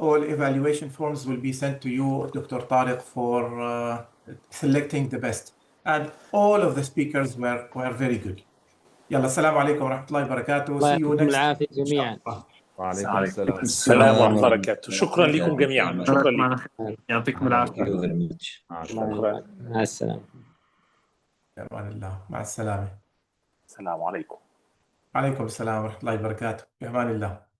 K: all evaluation forms will be sent to you, Dr. Tariq, for selecting the best. And all of the speakers were very good. يلا السلام عليكم ورحمة الله وبركاته.
E: الله
K: See you
E: يعطيكم
K: next
E: العافية
K: إن شاء
E: جميعا.
K: الله.
B: وعليكم السلام.
F: السلام ورحمة الله وبركاته. شكرا لكم جميعا. شكرا لكم.
I: يعطيكم العافية. Thank you very much.
E: شكرا. مع السلامة.
K: في أمان الله. مع السلامة.
F: السلام عليكم.
K: عليكم السلام ورحمة الله وبركاته. في أمان الله.